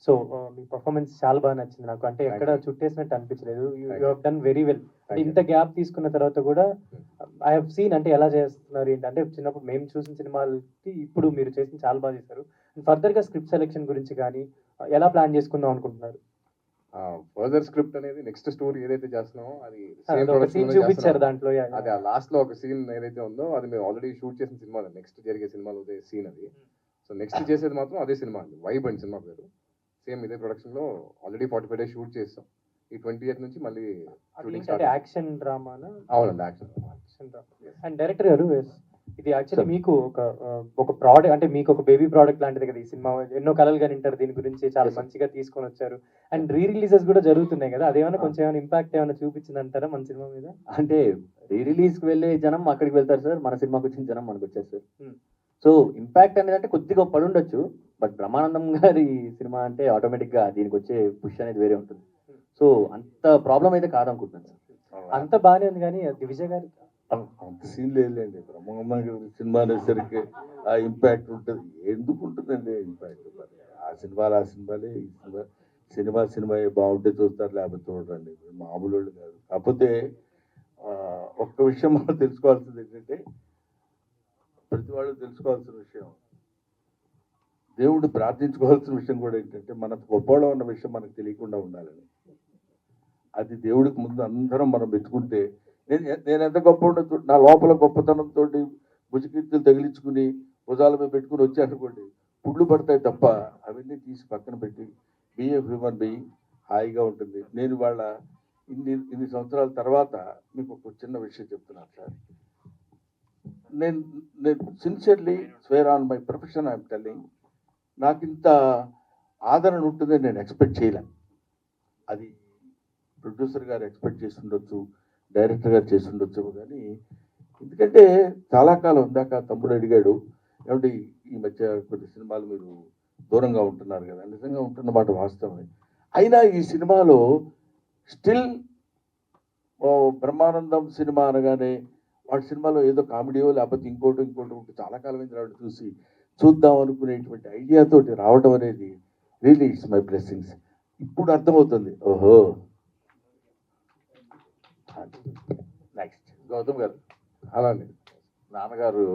సో మీ పర్ఫార్మెన్స్ చాలా బాగా నచ్చింది నాకు. అంటే ఎక్కడ చుట్టేసినట్టు అనిపించలేదు. You have done very well. అంటే ఇంత గ్యాప్ తీసుకున్న తర్వాత కూడా ఐ హావ్ సీన్ అంటే ఎలా చేస్తున్నారు ఏంటి అంటే, చిన్నప్పుడు మేము చూసిన సినిమాలకి ఇప్పుడు మీరు చేసిన చాలా బాగా చేశారు. ఫర్దర్గా స్క్రిప్ట్ సెలెక్షన్ గురించి కానీ ఎలా ప్లాన్ చేసుకుందాం అనుకుంటున్నారు? ఫర్దర్ స్క్రిప్ట్ అనేది నెక్స్ట్ స్టోరీ ఏదైతే చేస్తున్నామో అది సీన్ చూపించారు దాంట్లో. అది ఆ లాస్ట్ లో ఒక సీన్ ఏదైతే ఉందో అది మేము ఆల్రెడీ షూట్ చేసిన సినిమా, నెక్స్ట్ జరిగే సినిమాలో సీన్ అది. సో నెక్స్ట్ చేసేది మాత్రం అదే సినిమా అండి, వైబ్ అండి సినిమా పేరు. సేమ్ ఇదే ప్రొడక్షన్ లో ఆల్రెడీ 45 days షూట్ చేస్తాం. ఈ 28th నుంచి మళ్ళీ యాక్షన్ డ్రామా. అవునండి, యాక్షన్ డ్రామా. అండ్ డైరెక్టర్ గారు, ఇది యాక్చువల్లీ మీకు ఒక ప్రోడక్ట్, అంటే మీకు ఒక బేబీ ప్రోడక్ట్ లాంటిది కదా ఈ సినిమా. ఎన్నో కలలుగా నింటారు దీని గురించి, చాలా మంచిగా తీసుకొని వచ్చారు. అండ్ రీ రిలీజెస్ కూడా జరుగుతున్నాయి కదా, అదేమైనా కొంచెం ఏమైనా ఇంపాక్ట్ ఏమైనా చూపించింది అంటారా మన సినిమా మీద? అంటే రీ రిలీజ్కి వెళ్ళే జనం అక్కడికి వెళ్తారు సార్, మన సినిమాకి వచ్చిన జనం మనకు వచ్చారు సార్. సో ఇంపాక్ట్ అనేది అంటే కొద్దిగా పడి ఉండొచ్చు, బట్ బ్రహ్మానందం గారి సినిమా అంటే ఆటోమేటిక్గా దీనికి వచ్చే పుష్ అనేది వేరే ఉంటుంది. సో అంత ప్రాబ్లం అయితే కాదనుకుంటున్నాను సార్. అంత బాగానే ఉంది, కానీ విజయ్ గారి అంత సీన్ లేదులేండి. బ్రహ్మానందం గారి సినిమా అనేసరికి ఆ ఇంపాక్ట్ ఉంటుంది. ఎందుకు ఉంటుందండి ఇంపాక్ట్? ఆ సినిమాలే. ఈ సినిమా బాగుంటే చూస్తారు, లేకపోతే చూడండి. మామూలు వాళ్ళు కాదు. కాకపోతే ఒక్క విషయం మనం తెలుసుకోవాల్సింది ఏంటంటే, ప్రతి వాళ్ళు తెలుసుకోవాల్సిన విషయం, దేవుడు ప్రార్థించుకోవాల్సిన విషయం కూడా ఏంటంటే, మన గొప్పలో ఉన్న విషయం మనకు తెలియకుండా ఉండాలని. అది దేవుడికి ముందు అందరం మనం పెట్టుకుంటే, నేను ఎంత గొప్ప ఉండదు, నా లోపల గొప్పతనంతో భుజకీర్తులు తగిలించుకుని భుజాల మీద పెట్టుకుని వచ్చానుకోండి, పుళ్ళు పడతాయి తప్ప అవన్నీ తీసి పక్కన పెట్టి బీ ఏ హ్యూమన్ బీయింగ్, హాయిగా ఉంటుంది. నేను వాళ్ళ ఇన్ని సంవత్సరాల తర్వాత మీకు ఒక చిన్న విషయం చెప్తున్నాను సార్. నేను sincerely square on my profession I'm telling, నాకు ఇంత ఆదరణ ఉంటుందని నేను ఎక్స్పెక్ట్ చేయలేను. అది ప్రొడ్యూసర్ గారు ఎక్స్పెక్ట్ చేసి ఉండొచ్చు, డైరెక్టర్ గారు చేసి ఉండొచ్చేమో. కానీ ఎందుకంటే చాలా కాలం ఇందాక తమ్ముడు అడిగాడు, ఏమంటే ఈ మధ్య కొన్ని సినిమాలు మీరు దూరంగా ఉంటున్నారు కదా. నిజంగా ఉంటున్నమాట వాస్తవమే. అయినా ఈ సినిమాలో స్టిల్ బ్రహ్మానందం సినిమా అనగానే వాడి సినిమాలో ఏదో కామెడీయో లేకపోతే ఇంకోటి ఉంటే చాలా కాలమైన రావడం చూసి చూద్దాం అనుకునేటువంటి ఐడియాతోటి రావడం అనేది రియలీ ఇట్స్ మై బ్లెస్సింగ్స్. ఇప్పుడు అర్థమవుతుంది. ఓహో. నెక్స్ట్ గౌతమ్ గారు. అలానే నాన్నగారు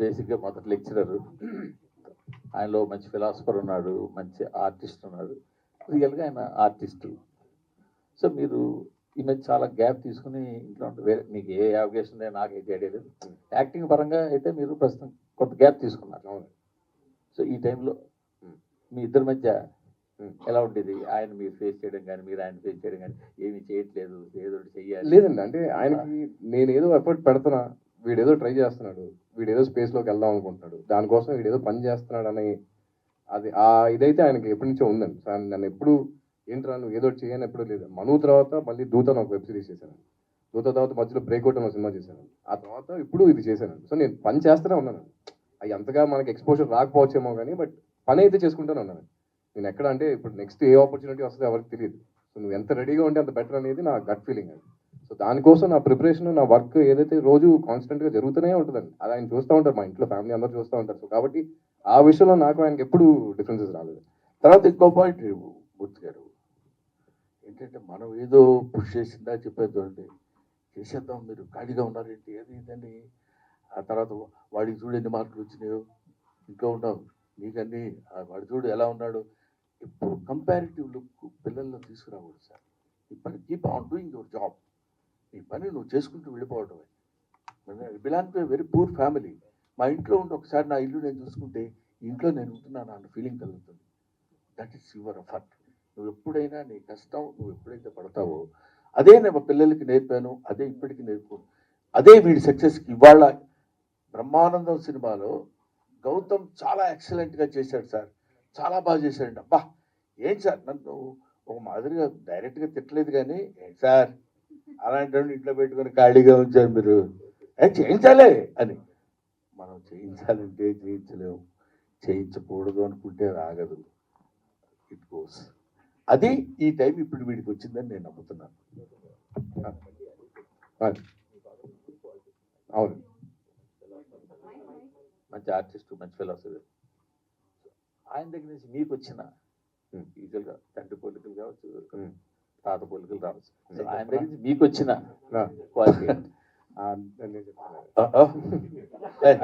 బేసిక్గా మొదటి లెక్చరర్, ఆయనలో మంచి ఫిలాసఫర్ ఉన్నాడు, మంచి ఆర్టిస్ట్ ఉన్నాడు, రియల్గా ఆయన ఆర్టిస్టు. సో మీరు ఈ మధ్య చాలా గ్యాప్ తీసుకుని ఇంట్లో ఉంటే వేరే మీకు ఏ అవకాశం ఉందో నాకైతే ఐడియా లేదు. యాక్టింగ్ పరంగా అయితే మీరు ప్రస్తుతం కొంత గ్యాప్ తీసుకున్నారు. అవును. సో ఈ టైంలో మీ ఇద్దరి మధ్య ఎలా ఉండేది? ఆయన మీరు ఫేస్ చేయడం కానీ మీరు ఆయన ఫేస్ చేయడం కానీ, ఏమీ చేయట్లేదు ఏదో చెయ్యాలి లేదండి. అంటే ఆయనకి నేను ఏదో ఎఫర్ట్ పెడుతున్నా, వీడేదో ట్రై చేస్తున్నాడు, వీడేదో స్పేస్లోకి వెళ్దాం అనుకుంటున్నాడు, దానికోసం వీడేదో పని చేస్తున్నాడు అని అది ఇదైతే ఆయనకి ఎప్పటి నుంచో ఉందండి. సో నన్ను ఎప్పుడు ఏంట్రా నువ్వు ఏదో చేయని ఎప్పుడూ లేదు. మను తర్వాత మళ్ళీ దూత ఒక వెబ్ సిరీస్ చేశాను, దూత తర్వాత మధ్యలో బ్రేక్అవుట్ అనే సినిమా చేశాను, ఆ తర్వాత ఇప్పుడు ఇది చేశాను. సో నేను పని చేస్తూనే ఉన్నాను. అవి అంతగా మనకి ఎక్స్పోజర్ రాకపోవచ్చేమో కానీ బట్ పని అయితే చేసుకుంటూనే ఉన్నాను. నేను ఎక్కడ అంటే ఇప్పుడు నెక్స్ట్ ఏ ఆపర్చునిటీ వస్తుందో ఎవరికి తెలియదు. సో నువ్వు ఎంత రెడీగా ఉంటే అంత బెటర్ అనేది నా గట్ ఫీలింగ్ అది. సో దానికోసం నా ప్రిపరేషన్, నా వర్క్ ఏదైతే రోజు కాన్స్టెంట్గా జరుగుతూనే ఉంటుందండి. అది ఆయన చూస్తూ ఉంటారు, మా ఇంట్లో ఫ్యామిలీ అందరూ చూస్తూ ఉంటారు. సో కాబట్టి ఆ విషయంలో నాకు ఆయనకి ఎప్పుడు డిఫరెన్సెస్ రాలేదు. తర్వాత ఇంకో పాయింట్ మూర్తి గారు ఏంటంటే, మనం ఏదో పుష్ చేసిందా చెప్పేది చూడండి, చేసేద్దాం మీరు ఖాళీగా ఉన్నారేంటి ఏది ఇదని. ఆ తర్వాత వాడికి చూడు ఎన్ని మార్కులు వచ్చినాయో, ఇంట్లో ఉన్నావు నీకన్నీ వాడు చూడు ఎలా ఉన్నాడు. ఎప్పుడు కంపారిటివ్ లుక్ పిల్లల్లో తీసుకురాకూడదు సార్. ఈ పని keep on doing your job. ఈ పని నువ్వు చేసుకుంటూ వెళ్ళిపోవడమే. Belong to a very poor family. మా ఇంట్లో ఉండి ఒకసారి నా ఇల్లు నేను చూసుకుంటే ఇంట్లో నేను ఉంటున్నాను అన్న ఫీలింగ్ కలుగుతుంది. That is your effort. నువ్వు ఎప్పుడైనా నీ కష్టం నువ్వు ఎప్పుడైతే పడతావో అదే నేను పిల్లలకి నేర్పాను, అదే ఇప్పటికీ నేర్పు, అదే వీడి సక్సెస్కి. ఇవాళ బ్రహ్మానందం సినిమాలో గౌతమ్ చాలా ఎక్సలెంట్గా చేశాడు సార్, చాలా బాగా చేశాడు. అబ్బా ఏంటి సార్, నన్ను ఒక మాదిరిగా డైరెక్ట్గా తిట్టలేదు కానీ ఏంటి సార్ అలాంటి ఇంట్లో పెట్టుకొని ఖాళీగా ఉంచారు మీరు, చేయించాలే అని. మనం చేయించాలంటే చేయించలేము, చేయించకూడదు అనుకుంటే రాగదు. It goes. అది ఈ టైం ఇప్పుడు వీడికి వచ్చిందని నేను నమ్ముతున్నాను. అవును, మంచి ఆర్టిస్ట్, మంచి ఫిలాసఫీ. ఆయన దగ్గర నుంచి మీకు వచ్చిన యూజువల్గా తండ్రి పోలికలు కావచ్చు, తాత పోలికలు రావచ్చు, ఆయన దగ్గర నుంచి మీకు వచ్చిన క్వాలిటీ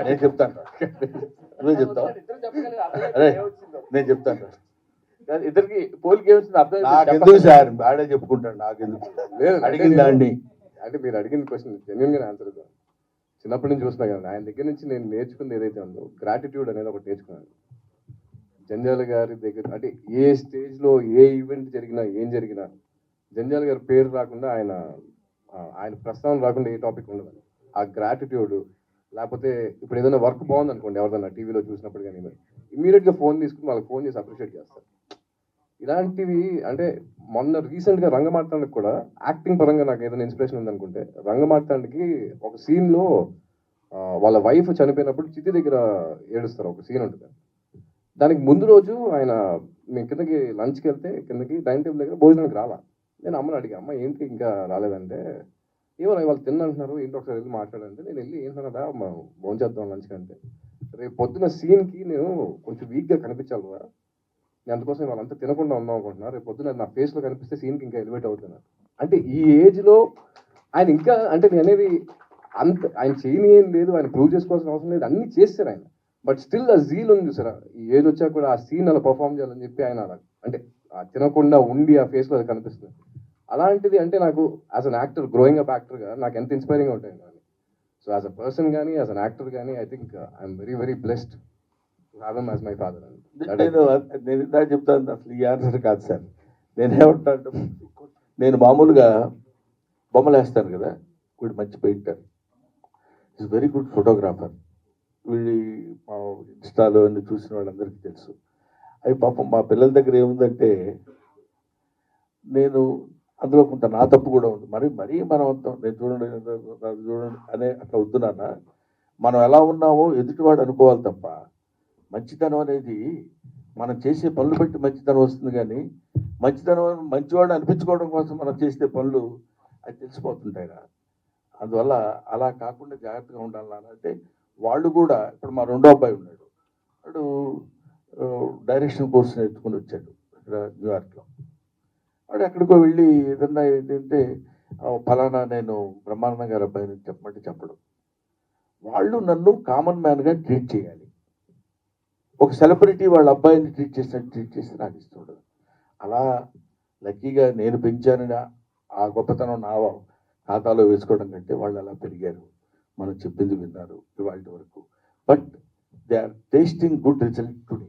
నేను చెప్తాను, నువ్వే చెప్తావు, అరే నేను చెప్తాను. ఇద్దరికి పోలిక ఏమొచ్చింది అర్థం నాకెందుకు సార్, ఆడే చెప్పుకుంటాను, నాకెందుకు అడిగింది దాన్ని. అంటే మీరు అడిగిన క్వశ్చన్ జెన్యున్గా ఆన్సర్ ఇద్దాం. చిన్నప్పటి నుంచి చూస్తున్నా కదా ఆయన దగ్గర నుంచి నేను నేర్చుకుంది ఏదైతే ఉందో గ్రాటిట్యూడ్ అనేది ఒకటి నేర్చుకున్నాను. జంజాల గారి దగ్గర అంటే ఏ స్టేజ్లో ఏ ఈవెంట్ జరిగినా ఏం జరిగినా జంజాల గారి పేరు రాకుండా ఆయన ప్రస్తావన రాకుండా ఏ టాపిక్ ఉండదు. ఆ గ్రాటిట్యూడ్, లేకపోతే ఇప్పుడు ఏదైనా వర్క్ బాగుంది అనుకోండి, ఎవరిదైనా టీవీలో చూసినప్పుడు కానీ ఇమీడియట్గా ఫోన్ తీసుకుని వాళ్ళకి ఫోన్ చేసి అప్రిషియేట్ చేస్తారు. ఇలాంటివి అంటే మొన్న రీసెంట్గా రంగమార్తాండకి కూడా యాక్టింగ్ పరంగా నాకు ఏదైనా ఇన్స్పిరేషన్ ఉందనుకుంటే, రంగమార్తాండకి ఒక సీన్లో వాళ్ళ వైఫ్ చనిపోయినప్పుడు చితి దగ్గర ఏడుస్తారు, ఒక సీన్ ఉంటుంది. దానికి ముందు రోజు ఆయన మేము కిందకి లంచ్కి వెళ్తే కిందకి డైనింగ్ టేబుల్ దగ్గర భోజనానికి రాలా. నేను అమ్మని అడిగా, అమ్మ ఏంటి ఇంకా రాలేదంటే, ఏమో వాళ్ళు తిన్నంటున్నారు ఏంటి ఒకసారి వెళ్ళి మాట్లాడంటే, నేను వెళ్ళి ఏంటన్నదా భోజనం చేద్దాం లంచ్కి అంటే, రేపు పొద్దున సీన్కి నేను కొంచెం వీక్గా కనిపించాలి కదా, నేను అందుకోసం వాళ్ళంతా తినకుండా ఉందాం అనుకుంటున్నా, రేపు పొద్దున నా ఫేస్లో కనిపిస్తే సీన్కి ఇంకా ఎలివేట్ అవుతున్నారు. అంటే ఈ ఏజ్లో ఆయన ఇంకా అంటే నేను అనేది అంత ఆయన చేయని ఏం లేదు, ఆయన ప్రూవ్ చేసుకోవాల్సిన అవసరం లేదు, అన్నీ చేస్తారు ఆయన. బట్ స్టిల్ ఆ జీల్ ఉంది చూసారా, ఈ ఏజ్ వచ్చాక కూడా ఆ సీన్ అలా పర్ఫామ్ చేయాలని చెప్పి ఆయన అలా అంటే తినకుండా ఉండి ఆ ఫేస్లో అది కనిపిస్తుంది. అలాంటిది అంటే నాకు as an actor, growing up యాక్టర్గా నాకు ఎంత ఇన్స్పైరింగ్గా ఉంటాయి కానీ. సో యాజ్ అ పర్సన్ కానీ యాజ్ అన్ యాక్టర్ కానీ I think I'm very very blessed to have him as my father. నేను ఇందాక చెప్తాను, అసలు ఈ ఆన్సర్ కాదు సార్. నేనేమంటాను, నేను మామూలుగా బొమ్మలు వేస్తాను కదా, వీడు మంచి painter, is very good photographer. వీడి మా ఇన్స్టాలో అన్ని చూసిన వాళ్ళందరికీ తెలుసు. అవి పాపం మా పిల్లల దగ్గర ఏముందంటే, నేను అందులో కొంత నా తప్పు కూడా ఉంది. మరీ మనం నేను చూడండి అనే అట్లా వద్దునా, మనం ఎలా ఉన్నామో ఎదుటివాడు అనుకోవాలి తప్ప మంచితనం అనేది మనం చేసే పనులు బట్టి మంచితనం వస్తుంది. కానీ మంచివాడు అనిపించుకోవడం కోసం మనం చేసే పనులు అది తెలిసిపోతుంటాయి. అందువల్ల అలా కాకుండా జాగ్రత్తగా ఉండాలని అంటే వాళ్ళు కూడా, ఇప్పుడు మా రెండో అబ్బాయి ఉన్నాడు, వాడు డైరెక్షన్ కోర్స్ నేర్చుకుని వచ్చాడు ఇక్కడ న్యూయార్క్లో. వాడు ఎక్కడికో వెళ్ళి ఏదన్నా ఏంటంటే ఫలానా నేను బ్రహ్మానందం గారి అబ్బాయిని చెప్పమంటే చెప్పడం. వాళ్ళు నన్ను కామన్ మ్యాన్గా ట్రీట్ చేయాలి. ఒక సెలబ్రిటీ వాళ్ళ అబ్బాయిని ట్రీట్ చేస్తే నాకు ఇష్టం ఉండదు. అలా లక్కీగా నేను పెంచానని ఆ గొప్పతనం నా ఖాతాలో వేసుకోవడం కంటే వాళ్ళు అలా పెరిగారు, మనం చెప్పింది విన్నారు ఇవాళ వరకు. But they are tasting good result today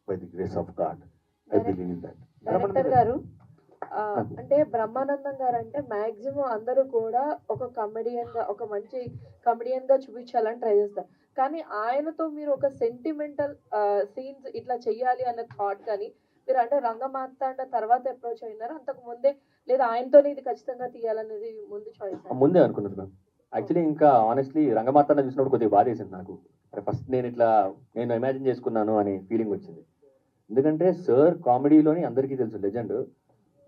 by the grace of God. I believe in that. Director గారు, అంటే బ్రహ్మానందం గారు అంటే మాక్సిమం అందరూ కూడా ఒక కమెడియన్ గా, ఒక మంచి కమెడియన్ గా చూపించాలని ట్రై చేస్తారు. కానీ ఆయనతో మీరు ఒక సెంటిమెంటల్ సీన్స్ ఇట్లా చెయ్యాలి అన్న థాట్ కానీ మీరు అంటే రంగమార్తాండ తర్వాత అప్రోచ్ అయినారు, అంతకు ముందే లేదా ఆయనతోనే ఇది ఖచ్చితంగా తీయాలనేది ముందు చాయిస్? ముందే అనుకున్నది మ్యామ్. యాక్చువల్లీ ఇంకా ఆనెస్ట్లీ రంగమార్తాండ చూసినప్పుడు కొద్దిగా బాధ వేసింది నాకు. ఫస్ట్ నేను ఇమాజిన్ చేసుకున్నాను అనే ఫీలింగ్ వచ్చింది. ఎందుకంటే సార్ కామెడీలోని అందరికీ తెలుసు లెజెండ్,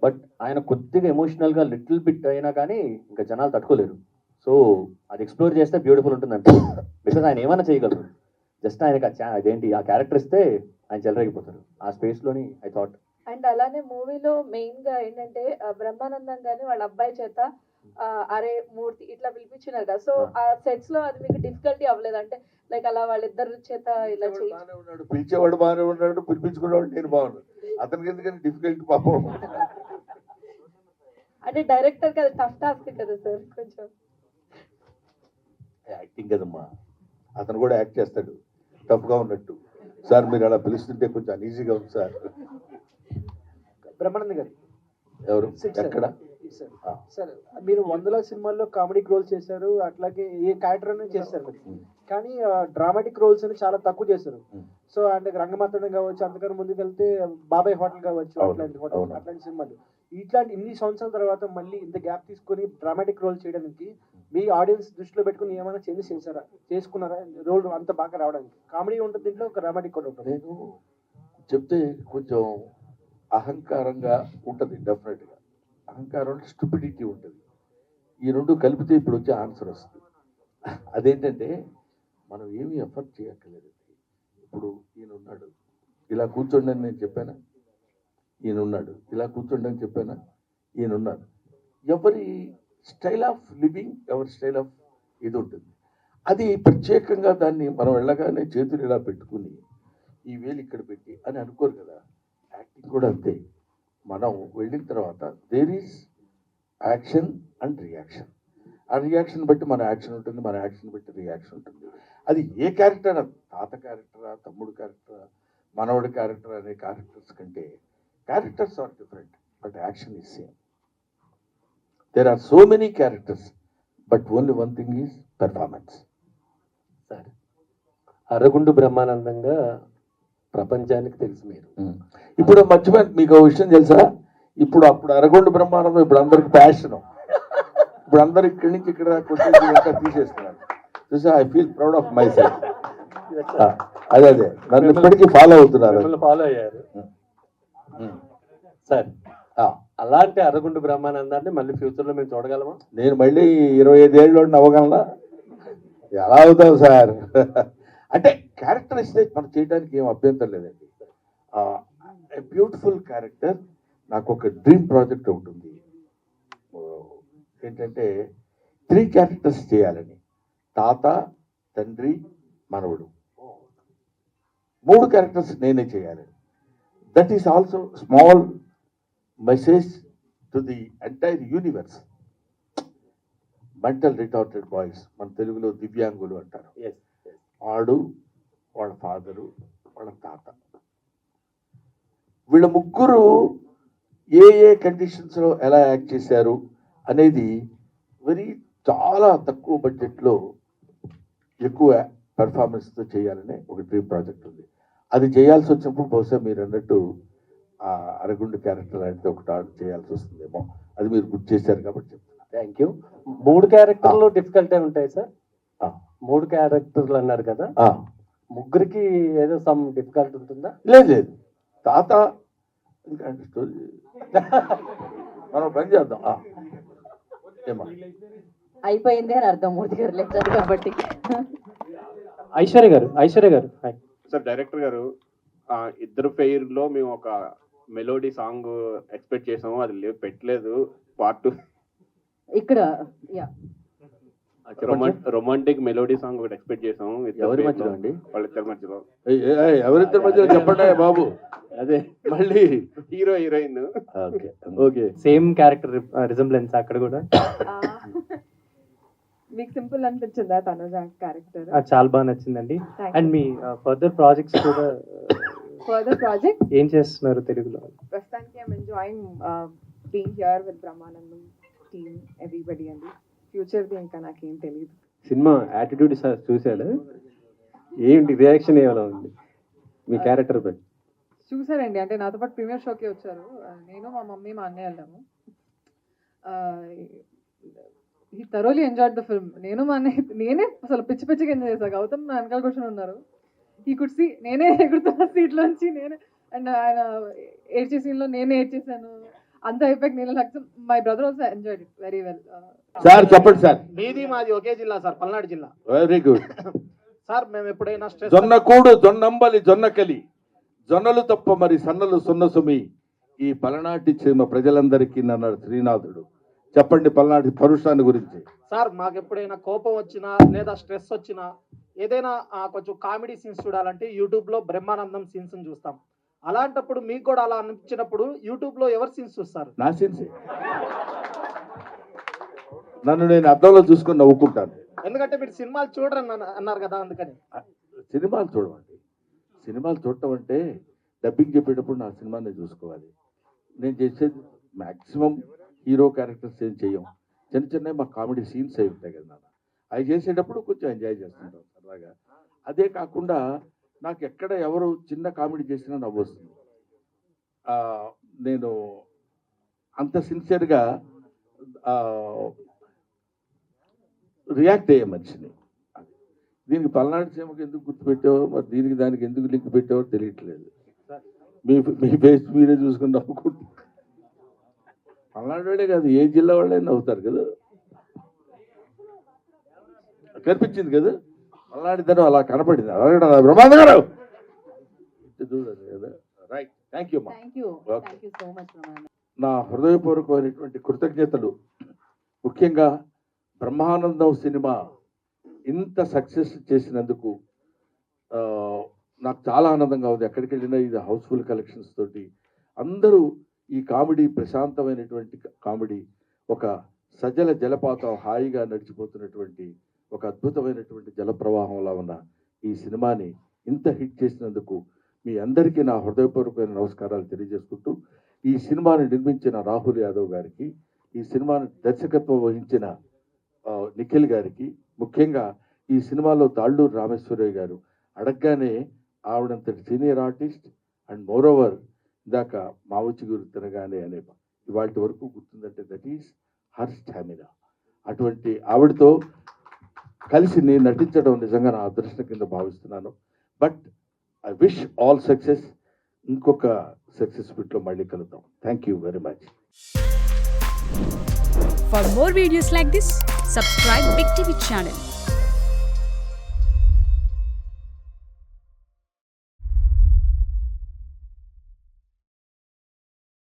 బట్ ఆయన కొద్దిగా ఎమోషనల్గా లిటిల్ బిట్ అయినా కానీ ఇంకా జనాలు తట్టుకోలేరు. సో అది ఎక్స్ప్లోర్ చేస్తే బ్యూటిఫుల్ ఉంటుందంటే, బికాజ్ ఆయన ఏమైనా చేయగలరు. జస్ట్ ఆయనకి అదేంటి ఆ క్యారెక్టర్ ఇస్తే ఆయన చెలరేగిపోతారు ఆ స్పేస్లోని. I thought. అండ్ అలానే మూవీలో మెయిన్ గా ఏంటంటే బ్రహ్మానందం గారిని వాళ్ళ అబ్బాయి చేత అరే మూర్తి ఇట్లా పిలిపించినారు కదా, సో ఆ సెట్స్ లో అది మీకు డిఫికల్టీ అవ్వలేదు? అంటే లైక్ అలా వాళ్ళిద్దరు చేత ఇలా పిలిచేవాడు బాగానే ఉన్నాడు, పిలిపించుకునేవాడు నేను బాగున్నాడు, అతనికి ఎందుకని డిఫికల్ట్ పాపం? అంటే డైరెక్టర్ కదా టఫ్ టాస్క్ కదా సార్ కొంచెం. యాక్టింగ్ కదమ్మా, అతను కూడా యాక్ట్ చేస్తాడు టఫ్గా ఉన్నట్టు. సార్ మీరు అలా పిలుస్తుంటే కొంచెం అన్ఈజీగా ఉంది సార్. బ్రహ్మానందం గారు ఎవరు ఎక్కడ సార్, మీరు వందల సినిమాల్లో కామెడిక్ రోల్స్ చేశారు, అట్లాగే ఏ క్యారెక్టర్ అనేది చేస్తారు, కానీ డ్రామాటిక్ రోల్స్ అని చాలా తక్కువ చేశారు. సో అంటే రంగమార్తాండం కావచ్చు, అంతకన్నా ముందుకు వెళ్తే బాబాయ్ హోటల్ కావచ్చు, అట్లాంటి సినిమాలు. ఇట్లాంటి ఇన్ని సంవత్సరాల తర్వాత మళ్ళీ ఇంత గ్యాప్ తీసుకొని డ్రామాటిక్ రోల్ చేయడానికి మీ ఆడియన్స్ దృష్టిలో పెట్టుకుని ఏమైనా చేంజెస్ చేశారా, చేసుకున్నారా రోల్ అంత బాగా రావడానికి? కామెడీ ఉంటుంది దీంట్లో, ఒక డ్రామాటిక్ కూడా ఉంటుంది. నేను చెప్తే కొంచెం అహంకారంగా ఉంటుంది, డెఫినెట్గా అహంకారం, స్టూపిడిటీ ఉంటుంది. ఈ రెండు కలిపితే ఇప్పుడు వచ్చే ఆన్సర్ వస్తుంది. అదేంటంటే మనం ఏమీ ఎఫర్ట్ చేయక్కర్లేదు. ఇప్పుడు ఈయన ఉన్నాడు, ఇలా కూర్చోండి అని నేను చెప్పానా? ఈయన ఉన్నాడు, ఇలా కూర్చోండి అని చెప్పానా? ఈయన ఉన్నాడు. ఎవరి స్టైల్ ఆఫ్ లివింగ్, ఎవరి స్టైల్ ఆఫ్ ఇది ఉంటుంది. అది ప్రత్యేకంగా దాన్ని మనం వెళ్ళగానే చేతులు ఇలా పెట్టుకుని ఈ వేలు ఇక్కడ పెట్టి అని అనుకోరు కదా. యాక్టింగ్ కూడా అంతే. మనం వెళ్ళిన తర్వాత there is action and reaction. ఆ రియాక్షన్ బట్టి మన యాక్షన్ ఉంటుంది, మన యాక్షన్ బట్టి రియాక్షన్ ఉంటుంది. అది ఏ క్యారెక్టర్, తాత క్యారెక్టరా, తమ్ముడు క్యారెక్టరా, మనవడి క్యారెక్టర్ అనే క్యారెక్టర్స్ కంటే characters are different, but action is same. There are so many characters, but only one thing is performance. Sir, అరగుండు బ్రహ్మానందంగా ప్రపంచానికి తెలుసు మీరు. ఇప్పుడు మర్చిపోయి మీకు ఒక విషయం తెలుసా? అప్పుడు అరగొండ బ్రహ్మానందం ఇప్పుడు అందరికి ప్యాషన్. ఇప్పుడు అందరు ఇక్కడి నుంచి ఇక్కడ తీసేస్తున్నారు. చూసా, I feel proud of my self. అదే నన్ను ఇప్పటికీ ఫాలో అవుతున్నారు. ఫాలో అయ్యారు సార్. అలాంటి అరగుండు బ్రహ్మానందాన్ని మళ్ళీ ఫ్యూచర్ లో మేము చూడగలమా? నేను మళ్ళీ 25 ఏళ్ళు అవ్వగలనా? ఎలా అవుతాం సార్? అంటే క్యారెక్టర్ ఇస్తే మనం చేయడానికి ఏం అభ్యంతరం లేదండి. Beautiful character. నాకు ఒక డ్రీమ్ ప్రాజెక్ట్ ఒకటి ఉంది. ఏంటంటే 3 క్యారెక్టర్స్ చేయాలని. తాత, తండ్రి, మనవడు, 3 క్యారెక్టర్స్ నేనే చేయాలని. That is also small message to the entire universe. Mental retarded boys, మన తెలుగులో దివ్యాంగులు అంటారు. వాడు, వాళ్ళ ఫాదరు, వాళ్ళ తాత, వీళ్ళ ముగ్గురు ఏ కండిషన్స్లో ఎలా యాక్ట్ చేశారు అనేది చాలా తక్కువ బడ్జెట్లో ఎక్కువ పెర్ఫార్మెన్స్తో చేయాలనే ఒక డ్రీమ్ ప్రాజెక్ట్ ఉంది. అది చేయాల్సి వచ్చినప్పుడు బహుశా మీరు అన్నట్టు ఆ అరగుండు క్యారెక్టర్ లాంటిది ఒకటి ఆర్డర్ చేయాల్సి వస్తుందేమో, అది మీరు గుర్తు చేశారు కాబట్టి చెప్తున్నా. Thank you. 3 క్యారెక్టర్లు డిఫికల్టీ ఉంటాయి సార్. 3 క్యారెక్టర్లు అన్నారు కదా, ముగ్గురికి ఏదో సమ్ డిఫికల్టీ ఉంటుందా? లేదు లేదు, తాత ఇంకా స్టోరీ మనం పని చేద్దాం. ఏమా అయిపోయింది అని అర్థం, మూర్తి గారు లేదు కాబట్టి. ఐశ్వర్య గారు హాయ్ సార్. డైరెక్టర్ గారు, ఇద్దరు ఫెయిర్ లో మేము ఒక మెలోడీ సాంగ్ ఎక్స్పెక్ట్ చేసాము, అది పెట్టలేదు. పార్ట్ 2 ఇక్కడ రొమాంటిక్ మెలోడీ సాంగ్ ఒకటి ఎక్స్పెక్ట్ చేసాము. ఎవరి మధ్యలో అండి? వాళ్ళిద్దరి మధ్యలో. ఎవరిద్దరి మధ్యలో చెప్పండి బాబు. అదే మళ్ళీ hero heroine. Okay, same character resemblance అక్కడ కూడా మీకు సింపుల్ అనిపించిందా తనుజ క్యారెక్టర్? చాలా బాగా నచ్చిందండి. అండ్ మీ ఫర్దర్ ప్రాజెక్ట్స్ కూడా ఫర్దర్ ప్రాజెక్ట్ ఏం చేస్తున్నారు తెలుగులో? ప్రస్తుతానికి I'm enjoying being here with Brahmanandam team everybody అండి. ఫ్యూచర్ది ఇంకా నాకేం తెలియదు. సినిమా యాటిట్యూడ్ చూసాడు, ఏంటి రియాక్షన్ ఏమైనా ఉంది మీ క్యారెక్టర్ పై? చూసారండి, అంటే నాతో పాటు ప్రీమియర్ షోకి వచ్చారు. నేను, మా మమ్మీ, మా అన్నయ్య వెళ్ళాము. ఈ థరోలీ ఎంజాయ్డ్ ద ఫిల్మ్. నేను మా అన్నయ్య, నేనే అసలు పిచ్చి పిచ్చిగా ఎంజాయ్ చేశాను. గౌతమ్ నా వెనకాల కూర్చొని ఉన్నారు. ఈ కుర్సీ నేనే ఎగురుతున్న సీట్లోంచి నేనే, అండ్ ఆయన ఏడ్చే సీన్లో నేనే ఏడ్చేసాను. అంత అయిపోయాక నేను my brother also enjoyed it very well. Sir చెప్పండి సార్. మీది మాది ఒకే జిల్లా సార్, పల్నాడు జిల్లా. Very good sir. మేము ఎప్పుడైనా స్ట్రెస్ జొన్నకూడు జొన్నంబలి జొన్నకలి జొన్నలు తప్ప మరి సన్నలు సున్న సుమి ఈ పలనాటి చీమ ప్రజలందరికీ అన్నాడు శ్రీనాథుడు. చెప్పండి పల్నాటి పరుషాన్ని గురించి. సార్, మాకు ఎప్పుడైనా కోపం వచ్చినా లేదా స్ట్రెస్ వచ్చినా ఏదైనా కొంచెం కామెడీ సీన్స్ చూడాలంటే యూట్యూబ్లో బ్రహ్మానందం సీన్స్ చూస్తాం. అలాంటప్పుడు మీకు కూడా అలా అనిపించినప్పుడు యూట్యూబ్లో ఎవరు సీన్స్ చూస్తారు? నా సీన్స్. నన్ను నేను అద్దంలో చూసుకొని నవ్వుకుంటాను. ఎందుకంటే మీరు సినిమాలు చూడరని అన్నారు కదా, అందుకని. సినిమాలు చూడమండి. సినిమాలు చూడటం అంటే డబ్బింగ్ చెప్పేటప్పుడు నా సినిమాని చూసుకోవాలి. నేను చేసేది మ్యాక్సిమం హీరో క్యారెక్టర్స్ ఏం చెయ్యం, చిన్న చిన్న మా కామెడీ సీన్స్ అవి ఉంటాయి కదా నాన్న, అవి చేసేటప్పుడు కొంచెం ఎంజాయ్ చేస్తుంటాం సరదాగా. అదే కాకుండా నాకు ఎక్కడ ఎవరు చిన్న కామెడీ చేసినా నవ్వు వస్తుంది. నేను అంత సిన్సియర్గా రియాక్ట్ అయ్యే మనిషిని. దీనికి పల్నాడు సీమకి ఎందుకు గుర్తుపెట్టావో, మరి దీనికి దానికి ఎందుకు లింక్ పెట్టావో తెలియట్లేదు. మీ ఫేస్ మీరే చూసుకుని నవ్వుకుంటు. పల్నాడు వాళ్ళే కాదు, ఏ జిల్లా వాళ్ళైనా నవ్వుతారు కదా. కనిపించింది కదా పల్నాడు ధనం, అలా కనపడింది. అలాగే బ్రహ్మానంద గారు చూడండి కదా. Right, thank you. నా హృదయపూర్వకమైనటువంటి కృతజ్ఞతలు. ముఖ్యంగా బ్రహ్మానందం సినిమా ఇంత సక్సెస్ చేసినందుకు నాకు చాలా ఆనందంగా ఉంది. ఎక్కడికి వెళ్ళినా ఇది హౌస్ఫుల్ కలెక్షన్స్ తోటి అందరూ ఈ కామెడీ, ప్రశాంతమైనటువంటి కామెడీ, ఒక సజల జలపాతం హాయిగా నడిచిపోతున్నటువంటి ఒక అద్భుతమైనటువంటి జలప్రవాహంలా ఉన్న ఈ సినిమాని ఇంత హిట్ చేసినందుకు మీ అందరికీ నా హృదయపూర్వకమైన నమస్కారాలు తెలియజేసుకుంటూ, ఈ సినిమాని నిర్మించిన రాహుల్ యాదవ్ గారికి, ఈ సినిమాని దర్శకత్వం వహించిన నిఖిల్ గారికి, ముఖ్యంగా ఈ సినిమాలో తాళ్ళూరు రామేశ్వరయ్య గారు అడగగానే ఆవిడంతటి సీనియర్ ఆర్టిస్ట్ అండ్ మోరోవర్ ఇందాక మావుచి గురు తినగానే అనే ఇవాటి వరకు గుర్తుందంటే దట్ ఈస్ హర్ స్టామినా. అటువంటి ఆవిడతో కలిసి నేను నటించడం నిజంగా నా అదృష్టం కింద భావిస్తున్నాను. But I wish all success. ఇంకొక సక్సెస్ మీట్లో మళ్ళీ కలుద్దాం. Thank you very much. For more videos like this, subscribe Big TV channel.